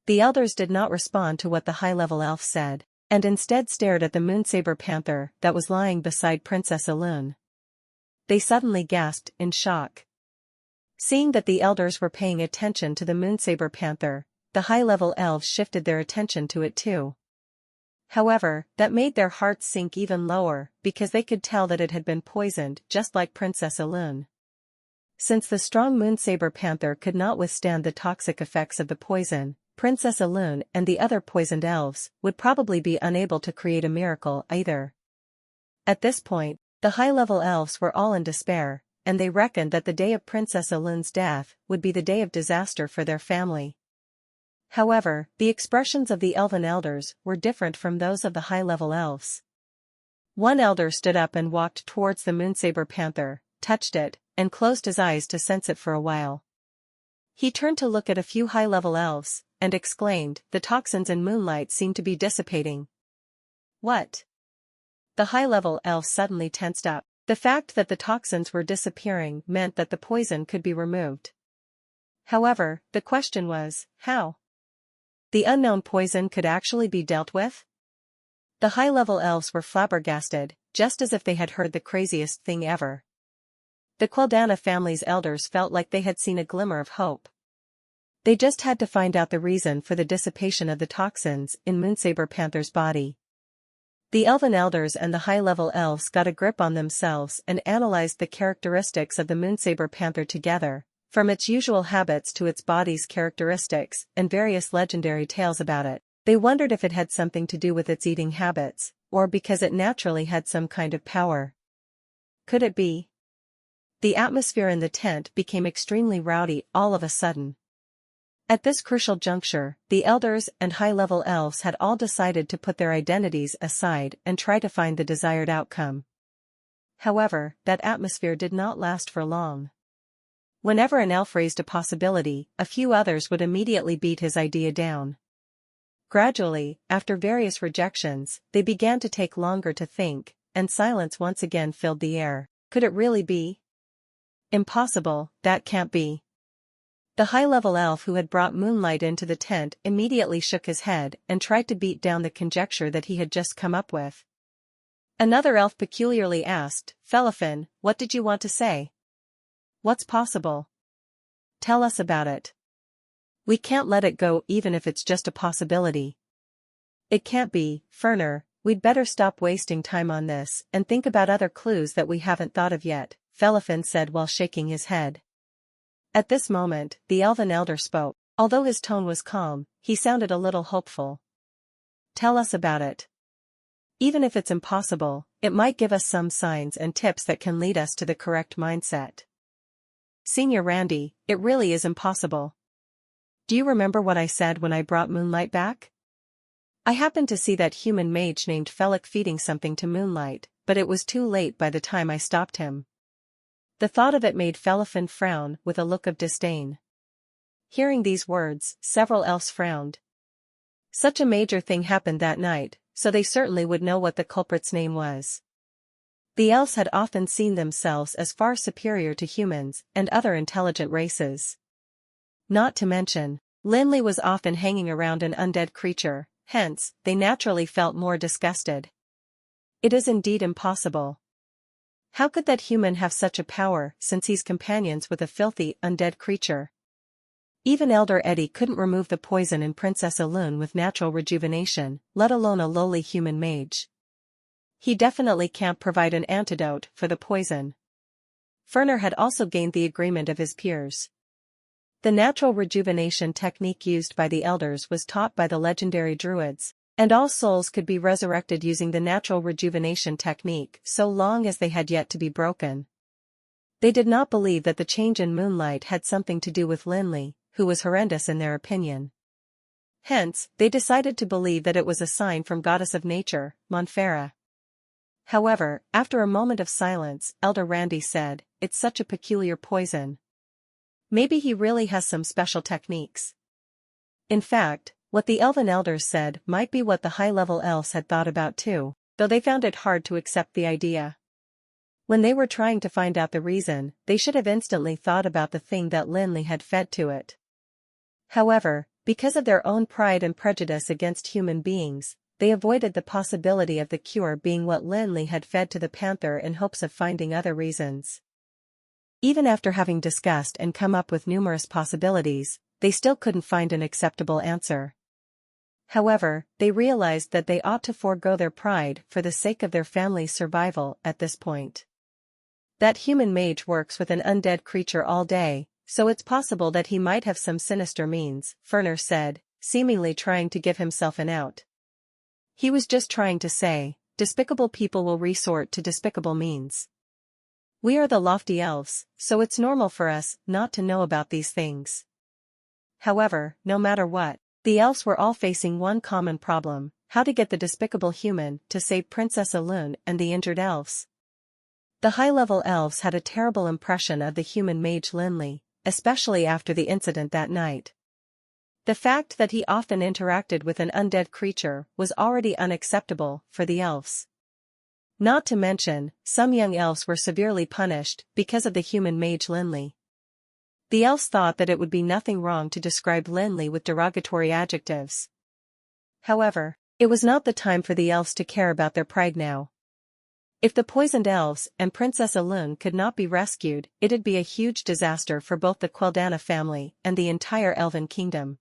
The elders did not respond to what the high-level elf said, and instead stared at the moonsaber panther that was lying beside Princess Elune. They suddenly gasped in shock. Seeing that the elders were paying attention to the moonsaber panther, the high-level elves shifted their attention to it too. However, that made their hearts sink even lower because they could tell that it had been poisoned just like Princess Elune. Since the strong moonsaber panther could not withstand the toxic effects of the poison, Princess Elune and the other poisoned elves would probably be unable to create a miracle either. At this point, the high-level elves were all in despair, and they reckoned that the day of Princess Elune's death would be the day of disaster for their family. However, the expressions of the elven elders were different from those of the high-level elves. One elder stood up and walked towards the moonsaber panther, touched it, and closed his eyes to sense it for a while. He turned to look at a few high-level elves, and exclaimed, "The toxins in moonlight seem to be dissipating." What? The high-level elves suddenly tensed up. The fact that the toxins were disappearing meant that the poison could be removed. However, the question was, how? The unknown poison could actually be dealt with? The high-level elves were flabbergasted, just as if they had heard the craziest thing ever. The Queldana family's elders felt like they had seen a glimmer of hope. They just had to find out the reason for the dissipation of the toxins in Moonsaber Panther's body. The elven elders and the high-level elves got a grip on themselves and analyzed the characteristics of the Moonsaber Panther together, from its usual habits to its body's characteristics and various legendary tales about it. They wondered if it had something to do with its eating habits, or because it naturally had some kind of power. Could it be? The atmosphere in the tent became extremely rowdy all of a sudden. At this crucial juncture, the elders and high-level elves had all decided to put their identities aside and try to find the desired outcome. However, that atmosphere did not last for long. Whenever an elf raised a possibility, a few others would immediately beat his idea down. Gradually, after various rejections, they began to take longer to think, and silence once again filled the air. Could it really be? Impossible, that can't be. The high-level elf who had brought moonlight into the tent immediately shook his head and tried to beat down the conjecture that he had just come up with. Another elf peculiarly asked, "Felafin, what did you want to say? What's possible? Tell us about it. We can't let it go even if it's just a possibility." "It can't be, Ferner, we'd better stop wasting time on this and think about other clues that we haven't thought of yet," Felafin said while shaking his head. At this moment, the elven elder spoke. Although his tone was calm, he sounded a little hopeful. "Tell us about it. Even if it's impossible, it might give us some signs and tips that can lead us to the correct mindset." "Senior Randy, it really is impossible. Do you remember what I said when I brought Moonlight back? I happened to see that human mage named Felix feeding something to Moonlight, but it was too late by the time I stopped him." The thought of it made Felafin frown with a look of disdain. Hearing these words, several elves frowned. Such a major thing happened that night, so they certainly would know what the culprit's name was. The elves had often seen themselves as far superior to humans and other intelligent races. Not to mention, Lin Li was often hanging around an undead creature, hence, they naturally felt more disgusted. It is indeed impossible. How could that human have such a power since he's companions with a filthy, undead creature? Even Elder Eddie couldn't remove the poison in Princess Elune with natural rejuvenation, let alone a lowly human mage. He definitely can't provide an antidote for the poison. Ferner had also gained the agreement of his peers. The natural rejuvenation technique used by the elders was taught by the legendary druids, and all souls could be resurrected using the natural rejuvenation technique so long as they had yet to be broken. They did not believe that the change in Moonlight had something to do with Lin Li, who was horrendous in their opinion. Hence, they decided to believe that it was a sign from Goddess of Nature, ManhwaRecap. However, after a moment of silence, Elder Randy said, "It's such a peculiar poison. Maybe he really has some special techniques." In fact, what the elven elders said might be what the high-level elves had thought about too, though they found it hard to accept the idea. When they were trying to find out the reason, they should have instantly thought about the thing that Lin Li had fed to it. However, because of their own pride and prejudice against human beings, they avoided the possibility of the cure being what Lin Li had fed to the panther in hopes of finding other reasons. Even after having discussed and come up with numerous possibilities, they still couldn't find an acceptable answer. However, they realized that they ought to forego their pride for the sake of their family's survival at this point. That human mage works with an undead creature all day, so it's possible that he might have some sinister means, Ferner said, seemingly trying to give himself an out. He was just trying to say, despicable people will resort to despicable means. We are the lofty elves, so it's normal for us not to know about these things. However, no matter what, the elves were all facing one common problem: how to get the despicable human to save Princess Alun and the injured elves. The high-level elves had a terrible impression of the human mage Lin Li, especially after the incident that night. The fact that he often interacted with an undead creature was already unacceptable for the elves. Not to mention, some young elves were severely punished because of the human mage Lin Li. The elves thought that it would be nothing wrong to describe Lin Li with derogatory adjectives. However, it was not the time for the elves to care about their pride now. If the poisoned elves and Princess Alun could not be rescued, it'd be a huge disaster for both the Queldana family and the entire elven kingdom.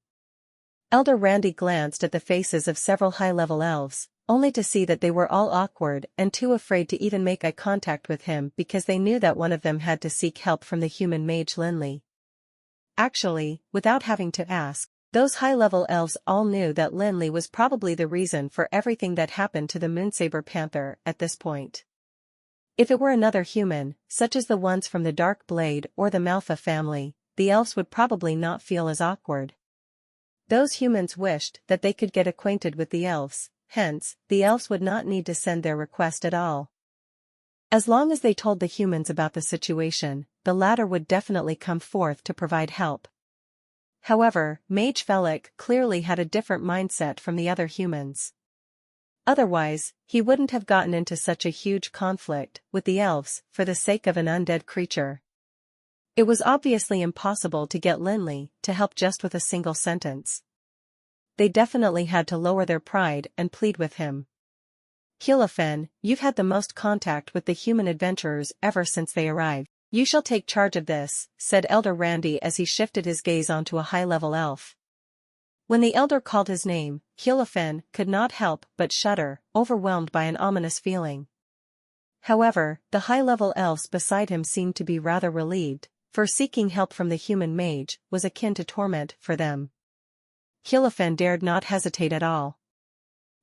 Elder Randy glanced at the faces of several high-level elves, only to see that they were all awkward and too afraid to even make eye contact with him because they knew that one of them had to seek help from the human mage Lin Li. Actually, without having to ask, those high-level elves all knew that Lin Li was probably the reason for everything that happened to the Moonsaber Panther at this point. If it were another human, such as the ones from the Dark Blade or the Manhwa family, the elves would probably not feel as awkward. Those humans wished that they could get acquainted with the elves, hence, the elves would not need to send their request at all. As long as they told the humans about the situation, the latter would definitely come forth to provide help. However, Mage Felix clearly had a different mindset from the other humans. Otherwise, he wouldn't have gotten into such a huge conflict with the elves for the sake of an undead creature. It was obviously impossible to get Lin Li to help just with a single sentence. They definitely had to lower their pride and plead with him. Hielofen, you've had the most contact with the human adventurers ever since they arrived. You shall take charge of this, said Elder Randy as he shifted his gaze onto a high-level elf. When the elder called his name, Hielofen could not help but shudder, overwhelmed by an ominous feeling. However, the high-level elves beside him seemed to be rather relieved, for seeking help from the human mage was akin to torment for them. Hielofen dared not hesitate at all.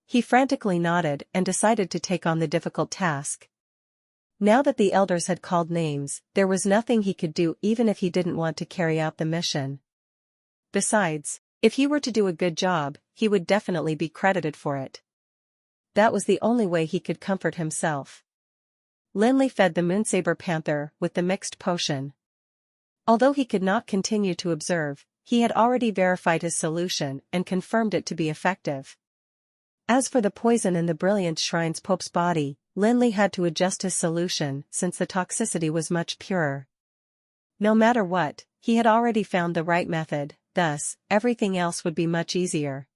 He frantically nodded and decided to take on the difficult task. Now that the elders had called names, there was nothing he could do even if he didn't want to carry out the mission. Besides, if he were to do a good job, he would definitely be credited for it. That was the only way he could comfort himself. Lin Li fed the Moonsaber Panther with the mixed potion. Although he could not continue to observe, he had already verified his solution and confirmed it to be effective. As for the poison in the Brilliant Shrine's Pope's body, Lin Li had to adjust his solution since the toxicity was much purer. No matter what, he had already found the right method, thus, everything else would be much easier.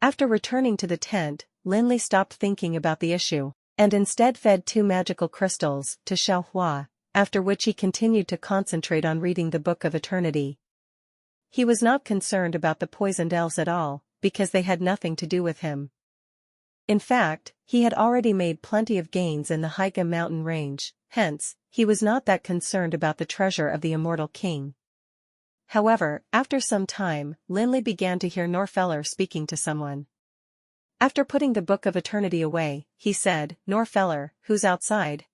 After returning to the tent, Lin Li stopped thinking about the issue, and instead fed 2 magical crystals to Xiaohua, after which he continued to concentrate on reading the Book of Eternity. He was not concerned about the poisoned elves at all, because they had nothing to do with him. In fact, he had already made plenty of gains in the Haiga mountain range, hence, he was not that concerned about the treasure of the immortal king. However, after some time, Lin Li began to hear Norfeller speaking to someone. After putting the Book of Eternity away, he said, "Norfeller, who's outside?"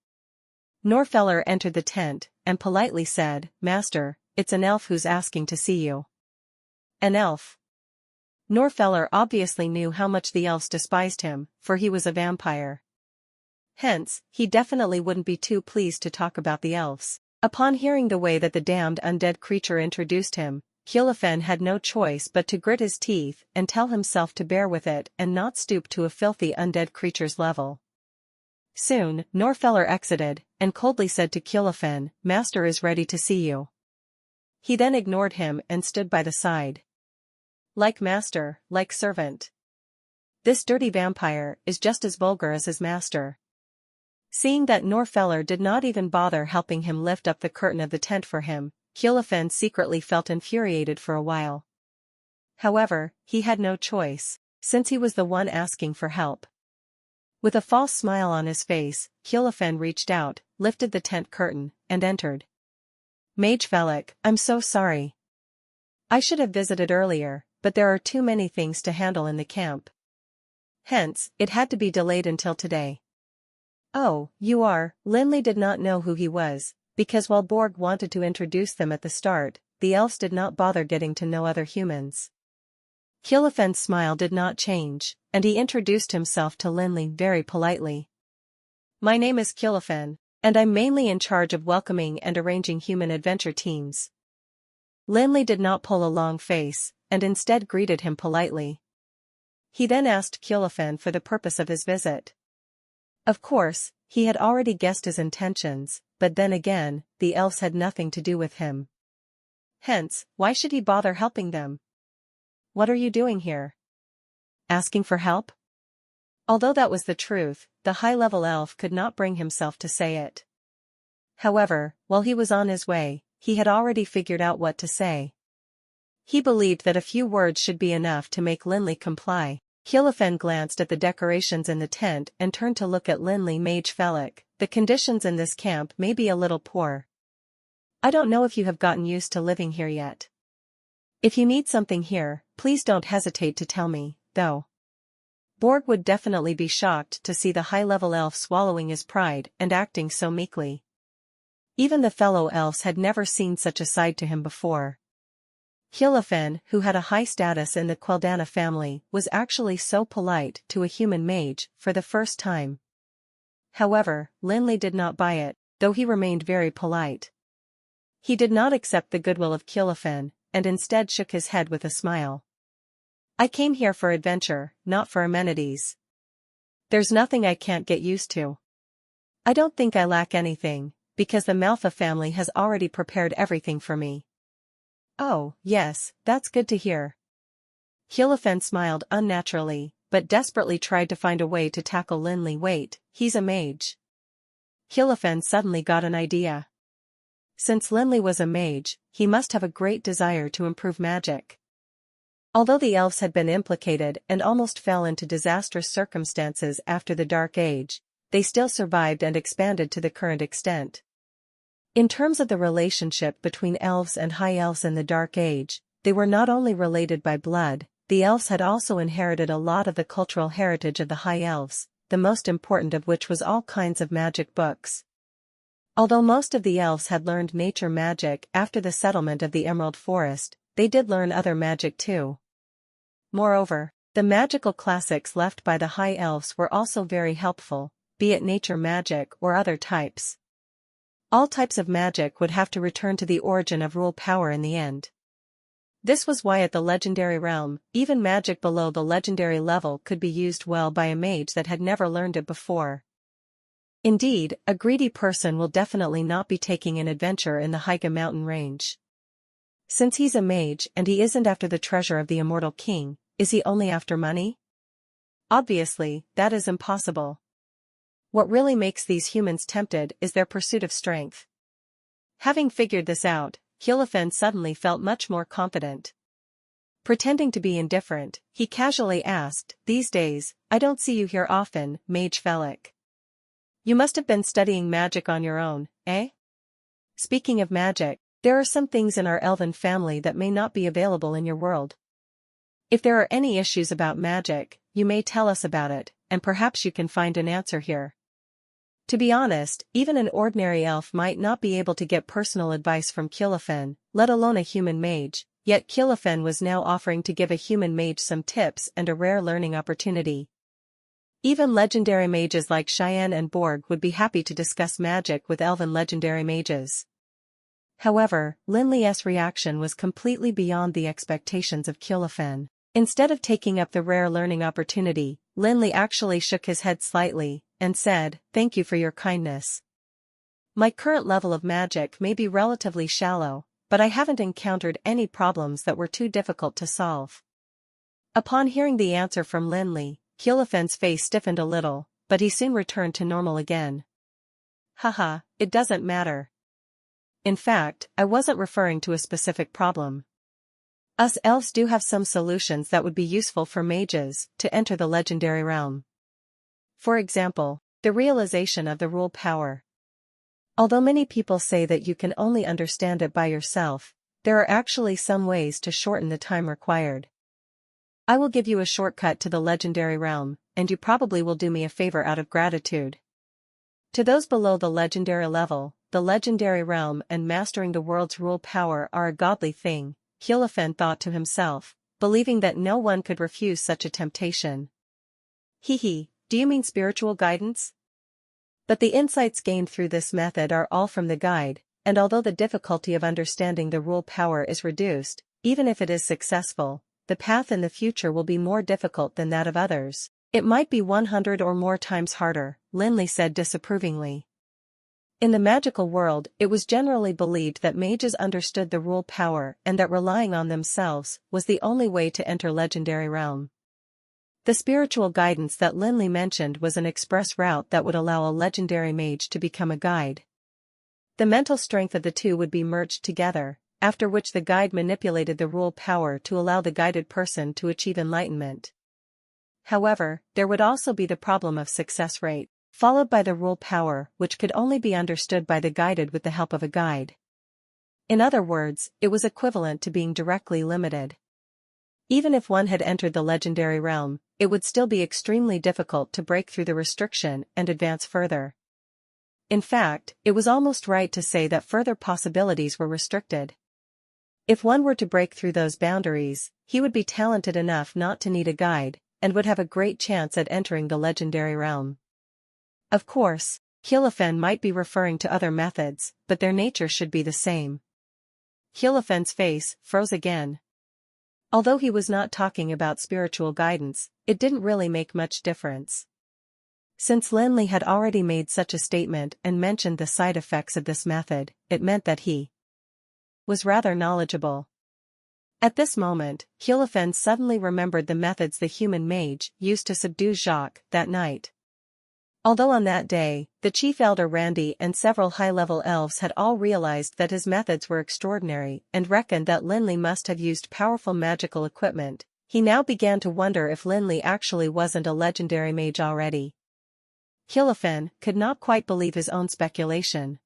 Norfeller entered the tent, and politely said, "Master, it's an elf who's asking to see you." An elf? Norfeller obviously knew how much the elves despised him, for he was a vampire. Hence, he definitely wouldn't be too pleased to talk about the elves. Upon hearing the way that the damned undead creature introduced him, Hielofen had no choice but to grit his teeth and tell himself to bear with it and not stoop to a filthy undead creature's level. Soon, Norfeller exited, and coldly said to Kjolofin, "Master is ready to see you." He then ignored him and stood by the side. Like master, like servant. This dirty vampire is just as vulgar as his master. Seeing that Norfeller did not even bother helping him lift up the curtain of the tent for him, Kjolofin secretly felt infuriated for a while. However, he had no choice, since he was the one asking for help. With a false smile on his face, Kjolofin reached out, lifted the tent curtain, and entered. "Mage Felix, I'm so sorry. I should have visited earlier, but there are too many things to handle in the camp. Hence, it had to be delayed until today." "Oh, you are." Lin Li did not know who he was, because while Borg wanted to introduce them at the start, the elves did not bother getting to know other humans. Kjolofin's smile did not change, and he introduced himself to Lin Li very politely. "My name is Kjolofin, and I'm mainly in charge of welcoming and arranging human adventure teams." Lin Li did not pull a long face, and instead greeted him politely. He then asked Kjolofin for the purpose of his visit. Of course, he had already guessed his intentions, but then again, the elves had nothing to do with him. Hence, why should he bother helping them? "What are you doing here? Asking for help?" Although that was the truth, the high-level elf could not bring himself to say it. However, while he was on his way, he had already figured out what to say. He believed that a few words should be enough to make Lin Li comply. Kjolofin glanced at the decorations in the tent and turned to look at Lin Li. "Mage Felix, the conditions in this camp may be a little poor. I don't know if you have gotten used to living here yet. If you need something here, please don't hesitate to tell me, though." Borg would definitely be shocked to see the high-level elf swallowing his pride and acting so meekly. Even the fellow elves had never seen such a side to him before. Kjolofin, who had a high status in the Queldana family, was actually so polite to a human mage for the first time. However, Lin Li did not buy it, though he remained very polite. He did not accept the goodwill of Kjolofin, and instead shook his head with a smile. "I came here for adventure, not for amenities. There's nothing I can't get used to. I don't think I lack anything, because the Manhwa family has already prepared everything for me." "Oh, yes, that's good to hear." Kjolofin smiled unnaturally, but desperately tried to find a way to tackle Lin Li. "Wait, he's a mage." Kjolofin suddenly got an idea. Since Lin Li was a mage, he must have a great desire to improve magic. Although the elves had been implicated and almost fell into disastrous circumstances after the Dark Age, they still survived and expanded to the current extent. In terms of the relationship between elves and high elves in the Dark Age, they were not only related by blood, the elves had also inherited a lot of the cultural heritage of the high elves, the most important of which was all kinds of magic books. Although most of the elves had learned nature magic after the settlement of the Emerald Forest, they did learn other magic too. Moreover, the magical classics left by the high elves were also very helpful, be it nature magic or other types. All types of magic would have to return to the origin of rule power in the end. This was why at the legendary realm, even magic below the legendary level could be used well by a mage that had never learned it before. Indeed, a greedy person will definitely not be taking an adventure in the Higa mountain range. Since he's a mage and he isn't after the treasure of the immortal king, is he only after money? Obviously, that is impossible. What really makes these humans tempted is their pursuit of strength. Having figured this out, Kjolofin suddenly felt much more confident. Pretending to be indifferent, he casually asked, "These days, I don't see you here often, Mage Felix. You must have been studying magic on your own, eh?" "Speaking of magic, there are some things in our elven family that may not be available in your world. If there are any issues about magic, you may tell us about it, and perhaps you can find an answer here." To be honest, even an ordinary elf might not be able to get personal advice from Kjolofin, let alone a human mage, yet Kjolofin was now offering to give a human mage some tips and a rare learning opportunity. Even legendary mages like Cheyenne and Borg would be happy to discuss magic with elven legendary mages. However, Lin Li's reaction was completely beyond the expectations of Kjolofin. Instead of taking up the rare learning opportunity, Lin Li actually shook his head slightly, and said, "Thank you for your kindness. My current level of magic may be relatively shallow, but I haven't encountered any problems that were too difficult to solve." Upon hearing the answer from Lin Li, Hyolophen's face stiffened a little, but he soon returned to normal again. "Haha, it doesn't matter. In fact, I wasn't referring to a specific problem. Us elves do have some solutions that would be useful for mages to enter the legendary realm. For example, the realization of the rule power. Although many people say that you can only understand it by yourself, there are actually some ways to shorten the time required. I will give you a shortcut to the legendary realm, and you probably will do me a favor out of gratitude. To those below the legendary level, the legendary realm and mastering the world's rule power are a godly thing," Hyolophen thought to himself, believing that no one could refuse such a temptation. "Hee, do you mean spiritual guidance?" But the insights gained through this method are all from the guide, and although the difficulty of understanding the rule power is reduced, even if it is successful, the path in the future will be more difficult than that of others. "It might be 100 or more times harder," Lin Li said disapprovingly. In the magical world, it was generally believed that mages understood the rule power and that relying on themselves was the only way to enter legendary realm. The spiritual guidance that Lin Li mentioned was an express route that would allow a legendary mage to become a guide. The mental strength of the two would be merged together, after which the guide manipulated the rule power to allow the guided person to achieve enlightenment. However, there would also be the problem of success rate, followed by the rule power, which could only be understood by the guided with the help of a guide. In other words, it was equivalent to being directly limited. Even if one had entered the legendary realm, it would still be extremely difficult to break through the restriction and advance further. In fact, it was almost right to say that further possibilities were restricted. If one were to break through those boundaries, he would be talented enough not to need a guide, and would have a great chance at entering the legendary realm. Of course, Hyolophen might be referring to other methods, but their nature should be the same. Hyolophen's face froze again. Although he was not talking about spiritual guidance, it didn't really make much difference. Since Lin Li had already made such a statement and mentioned the side effects of this method, it meant that he was rather knowledgeable. At this moment, Hyolophen suddenly remembered the methods the human mage used to subdue Jacques that night. Although on that day, the chief elder Randy and several high-level elves had all realized that his methods were extraordinary and reckoned that Lin Li must have used powerful magical equipment, he now began to wonder if Lin Li actually wasn't a legendary mage already. Hyolophen could not quite believe his own speculation.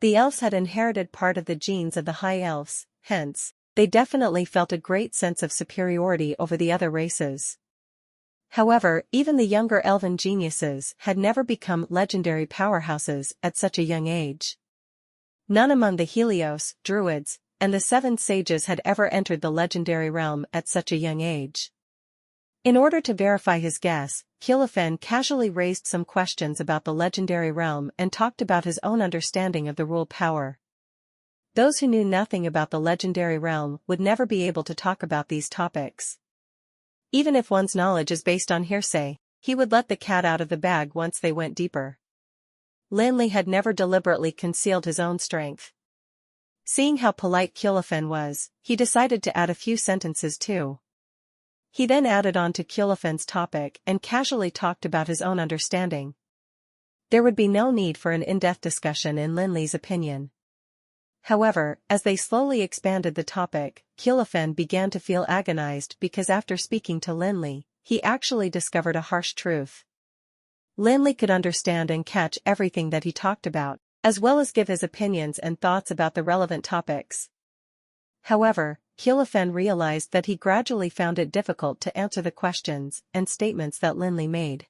The elves had inherited part of the genes of the high elves, hence, they definitely felt a great sense of superiority over the other races. However, even the younger elven geniuses had never become legendary powerhouses at such a young age. None among the Helios, Druids, and the Seven Sages had ever entered the legendary realm at such a young age. In order to verify his guess, Hyolophen casually raised some questions about the legendary realm and talked about his own understanding of the rule power. Those who knew nothing about the legendary realm would never be able to talk about these topics. Even if one's knowledge is based on hearsay, he would let the cat out of the bag once they went deeper. Lin Li had never deliberately concealed his own strength. Seeing how polite Hyolophen was, he decided to add a few sentences too. He then added on to Hyolophen's topic and casually talked about his own understanding. There would be no need for an in-depth discussion in Lin Li's opinion. However, as they slowly expanded the topic, Hyolophen began to feel agonized because after speaking to Lin Li, he actually discovered a harsh truth. Lin Li could understand and catch everything that he talked about, as well as give his opinions and thoughts about the relevant topics. However, Hyolophen realized that he gradually found it difficult to answer the questions and statements that Lin Li made.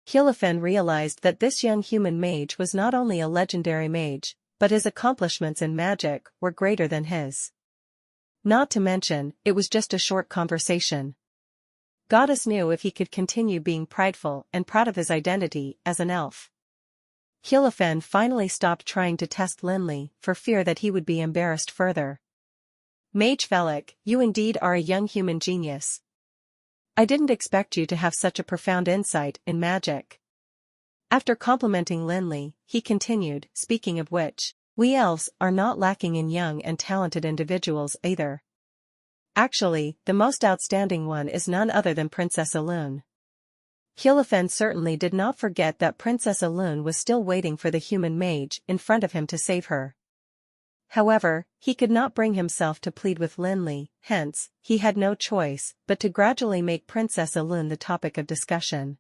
Hyolophen realized that this young human mage was not only a legendary mage, but his accomplishments in magic were greater than his. Not to mention, it was just a short conversation. Goddess knew if he could continue being prideful and proud of his identity as an elf. Hyolophen finally stopped trying to test Lin Li for fear that he would be embarrassed further. "Mage Felix, you indeed are a young human genius. I didn't expect you to have such a profound insight in magic. After complimenting Lin Li, he continued, speaking of which, we elves are not lacking in young and talented individuals either. Actually, the most outstanding one is none other than Princess Alun. Hyolophan certainly did not forget that Princess Alun was still waiting for the human mage in front of him to save her. However, he could not bring himself to plead with Lin Li, hence, he had no choice but to gradually make Princess Alun the topic of discussion.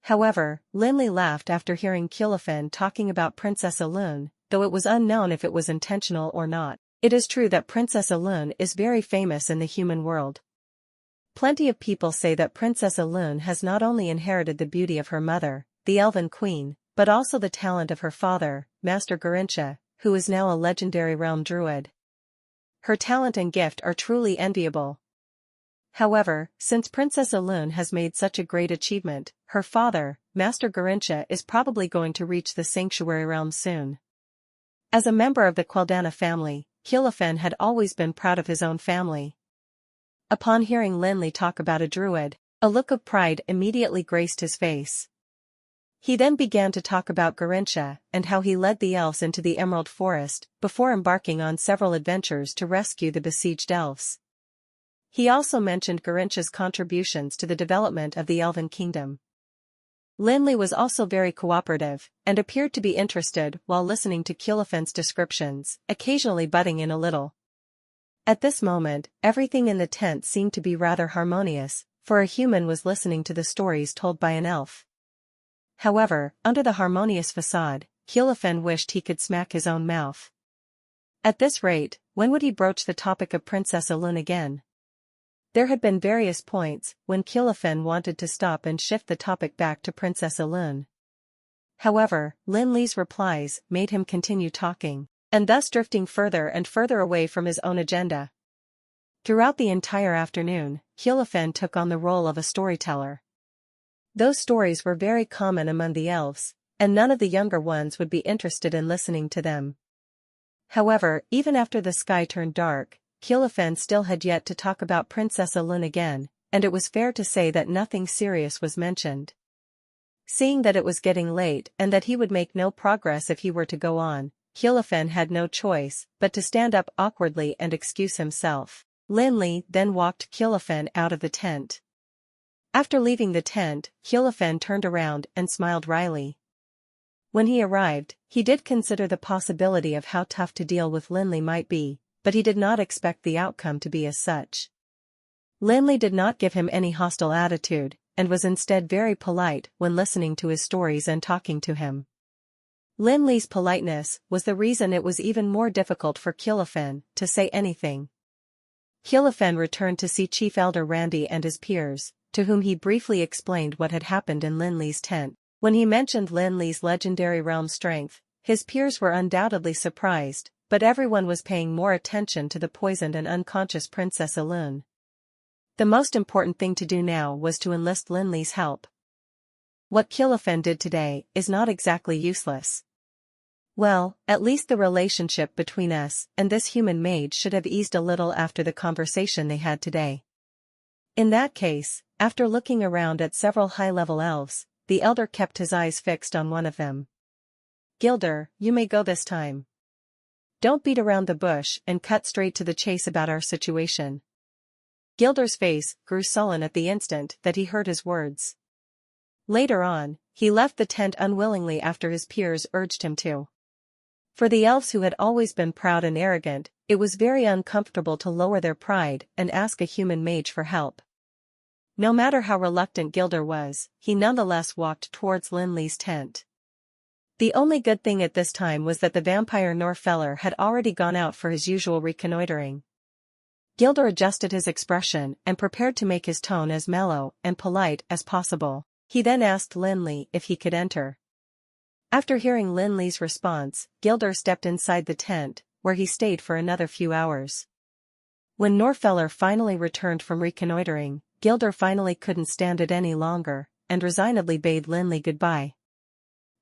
However, Lin Li laughed after hearing Hyolophan talking about Princess Alun, though it was unknown if it was intentional or not. It is true that Princess Alun is very famous in the human world. Plenty of people say that Princess Alun has not only inherited the beauty of her mother, the Elven Queen, but also the talent of her father, Master Garincha, who is now a legendary realm druid. Her talent and gift are truly enviable. However, since Princess Alun has made such a great achievement, her father, Master Garincha, is probably going to reach the sanctuary realm soon. As a member of the Queldana family, Hyolophan had always been proud of his own family. Upon hearing Lin Li talk about a druid, a look of pride immediately graced his face. He then began to talk about Garincha and how he led the elves into the Emerald Forest before embarking on several adventures to rescue the besieged elves. He also mentioned Garincha's contributions to the development of the Elven Kingdom. Lin Li was also very cooperative and appeared to be interested while listening to Hyolophan's descriptions, occasionally butting in a little. At this moment, everything in the tent seemed to be rather harmonious, for a human was listening to the stories told by an elf. However, under the harmonious facade, Hyolophan wished he could smack his own mouth. At this rate, when would he broach the topic of Princess Alun again? There had been various points when Hyolophan wanted to stop and shift the topic back to Princess Alun. However, Lin Li's replies made him continue talking, and thus drifting further and further away from his own agenda. Throughout the entire afternoon, Hyolophan took on the role of a storyteller. Those stories were very common among the elves, and none of the younger ones would be interested in listening to them. However, even after the sky turned dark, Hyolophan still had yet to talk about Princess Alun again, and it was fair to say that nothing serious was mentioned. Seeing that it was getting late and that he would make no progress if he were to go on, Hyolophan had no choice but to stand up awkwardly and excuse himself. Lin Li then walked Hyolophan out of the tent. After leaving the tent, Hyolophan turned around and smiled wryly. When he arrived, he did consider the possibility of how tough to deal with Lin Li might be, but he did not expect the outcome to be as such. Lin Li did not give him any hostile attitude, and was instead very polite when listening to his stories and talking to him. Lin Li's politeness was the reason it was even more difficult for Hyolophan to say anything. Hyolophan returned to see Chief Elder Randy and his peers, to whom he briefly explained what had happened in Lin Li's tent. When he mentioned Lin Li's legendary realm strength, his peers were undoubtedly surprised, but everyone was paying more attention to the poisoned and unconscious Princess Alun. The most important thing to do now was to enlist Lin Li's help. What Hyolophan did today is not exactly useless. Well, at least the relationship between us and this human mage should have eased a little after the conversation they had today. In that case, after looking around at several high-level elves, the elder kept his eyes fixed on one of them. Gilder, you may go this time. Don't beat around the bush and cut straight to the chase about our situation. Gilder's face grew sullen at the instant that he heard his words. Later on, he left the tent unwillingly after his peers urged him to. For the elves who had always been proud and arrogant, it was very uncomfortable to lower their pride and ask a human mage for help. No matter how reluctant Gilder was, he nonetheless walked towards Lin Li's tent. The only good thing at this time was that the vampire Norfeller had already gone out for his usual reconnoitering. Gilder adjusted his expression and prepared to make his tone as mellow and polite as possible. He then asked Lin Li if he could enter. After hearing Lin Li's response, Gilder stepped inside the tent, where he stayed for another few hours. When Norfeller finally returned from reconnoitering, Gilder finally couldn't stand it any longer, and resignedly bade Lin Li goodbye.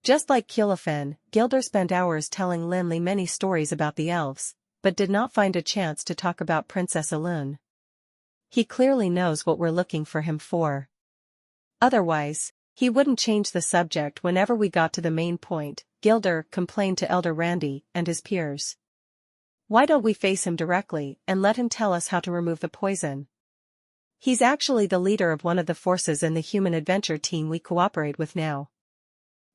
Just like Hyolophan, Gilder spent hours telling Lin Li many stories about the elves, but did not find a chance to talk about Princess Alun. He clearly knows what we're looking for him for. Otherwise, He wouldn't change the subject whenever we got to the main point, Gilder complained to Elder Randy and his peers. Why don't we face him directly and let him tell us how to remove the poison? He's actually the leader of one of the forces in the human adventure team we cooperate with now.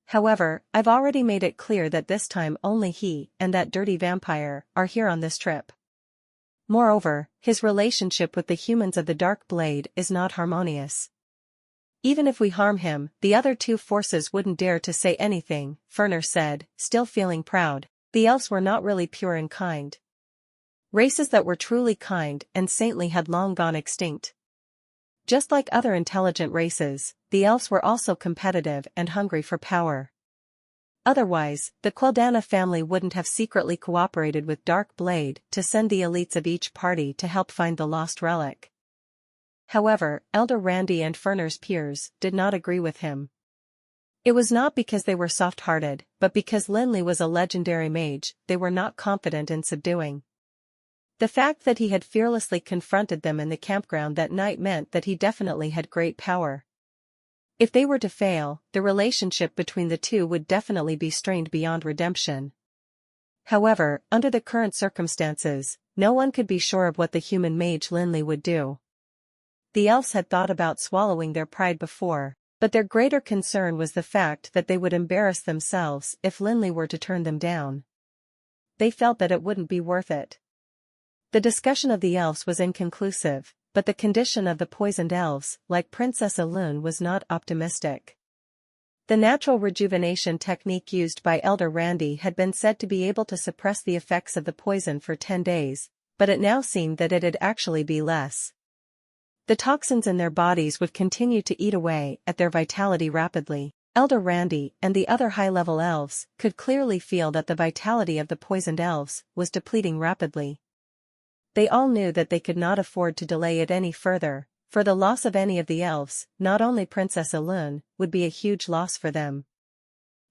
However, I've already made it clear that this time only he and that dirty vampire are here on this trip. Moreover, his relationship with the humans of the Dark Blade is not harmonious. Even if we harm him, the other two forces wouldn't dare to say anything, Ferner said, still feeling proud. The elves were not really pure and kind. Races that were truly kind and saintly had long gone extinct. Just like other intelligent races, the elves were also competitive and hungry for power. Otherwise, the Queldana family wouldn't have secretly cooperated with Dark Blade to send the elites of each party to help find the lost relic. However, Elder Randy and Ferner's peers did not agree with him. It was not because they were soft-hearted, but because Lin Li was a legendary mage they were not confident in subduing. The fact that he had fearlessly confronted them in the campground that night meant that he definitely had great power. If they were to fail, the relationship between the two would definitely be strained beyond redemption. However, under the current circumstances, no one could be sure of what the human mage Lin Li would do. The elves had thought about swallowing their pride before, but their greater concern was the fact that they would embarrass themselves if Lin Li were to turn them down. They felt that it wouldn't be worth it. The discussion of the elves was inconclusive, but the condition of the poisoned elves, like Princess Elune, was not optimistic. The natural rejuvenation technique used by Elder Randy had been said to be able to suppress the effects of the poison for 10 days, but it now seemed that it'd actually be less. The toxins in their bodies would continue to eat away at their vitality rapidly. Elder Randy and the other high-level elves could clearly feel that the vitality of the poisoned elves was depleting rapidly. They all knew that they could not afford to delay it any further, for the loss of any of the elves, not only Princess Elune, would be a huge loss for them.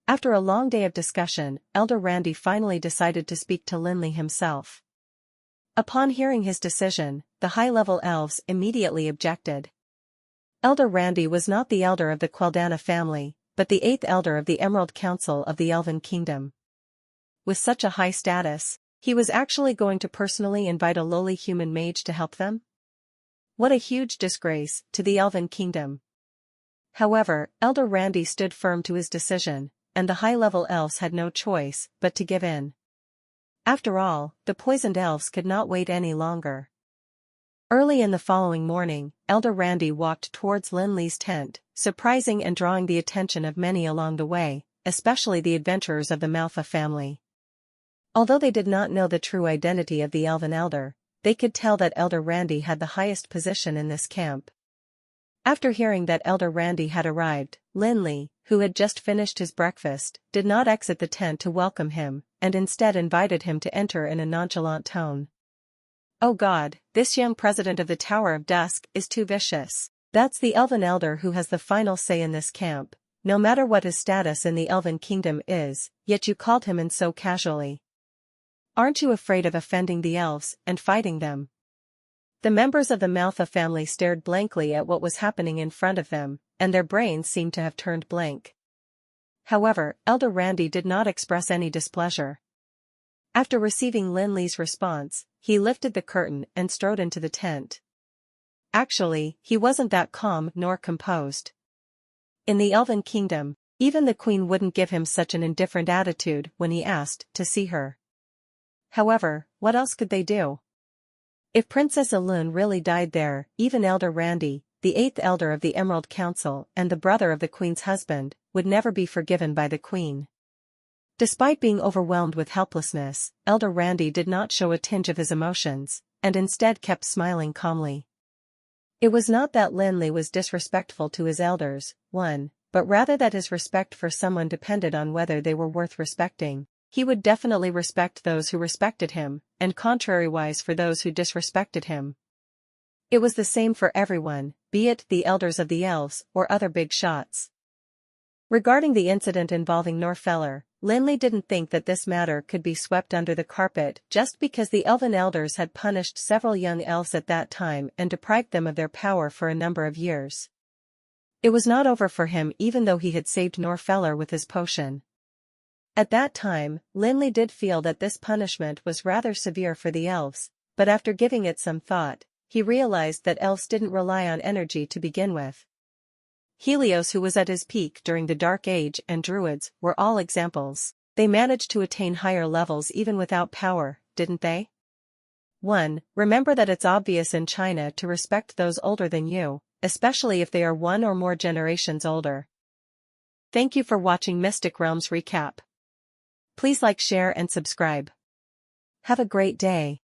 After a long day of discussion, Elder Randy finally decided to speak to Lin Li himself. Upon hearing his decision, the high-level elves immediately objected. Elder Randy was not the elder of the Queldana family, but the 8th elder of the Emerald Council of the Elven Kingdom. With such a high status, he was actually going to personally invite a lowly human mage to help them? What a huge disgrace to the Elven Kingdom. However, Elder Randy stood firm to his decision, and the high-level elves had no choice but to give in. After all, the poisoned elves could not wait any longer. Early in the following morning, Elder Randy walked towards Lin Li's tent, surprising and drawing the attention of many along the way, especially the adventurers of the Manhwa family. Although they did not know the true identity of the elven elder, they could tell that Elder Randy had the highest position in this camp. After hearing that Elder Randy had arrived, Lin Li, who had just finished his breakfast, did not exit the tent to welcome him, and instead invited him to enter in a nonchalant tone. "Oh God, this young president of the Tower of Dusk is too vicious. That's the elven elder who has the final say in this camp, no matter what his status in the Elven Kingdom is, yet you called him in so casually. Aren't you afraid of offending the elves and fighting them?" The members of the Manhwa family stared blankly at what was happening in front of them, and their brains seemed to have turned blank. However, Elder Randy did not express any displeasure. After receiving Lin Li's response, he lifted the curtain and strode into the tent. Actually, he wasn't that calm nor composed. In the Elven Kingdom, even the Queen wouldn't give him such an indifferent attitude when he asked to see her. However, what else could they do? If Princess Elune really died there, even Elder Randy, the 8th elder of the Emerald Council and the brother of the Queen's husband, would never be forgiven by the Queen. Despite being overwhelmed with helplessness, Elder Randy did not show a tinge of his emotions, and instead kept smiling calmly. It was not that Lin Li was disrespectful to his elders, but rather that his respect for someone depended on whether they were worth respecting. He would definitely respect those who respected him, and contrariwise for those who disrespected him. It was the same for everyone, be it the elders of the elves or other big shots. Regarding the incident involving Norfeller, Lin Li didn't think that this matter could be swept under the carpet just because the elven elders had punished several young elves at that time and deprived them of their power for a number of years. It was not over for him even though he had saved Norfeller with his potion. At that time, Lin Li did feel that this punishment was rather severe for the elves, but after giving it some thought, he realized that elves didn't rely on energy to begin with. Helios, who was at his peak during the Dark Age, and druids were all examples. They managed to attain higher levels even without power, didn't they? 1. Remember that it's obvious in China to respect those older than you, especially if they are one or more generations older. Thank you for watching Mystic Realms Recap. Please like, share and subscribe. Have a great day.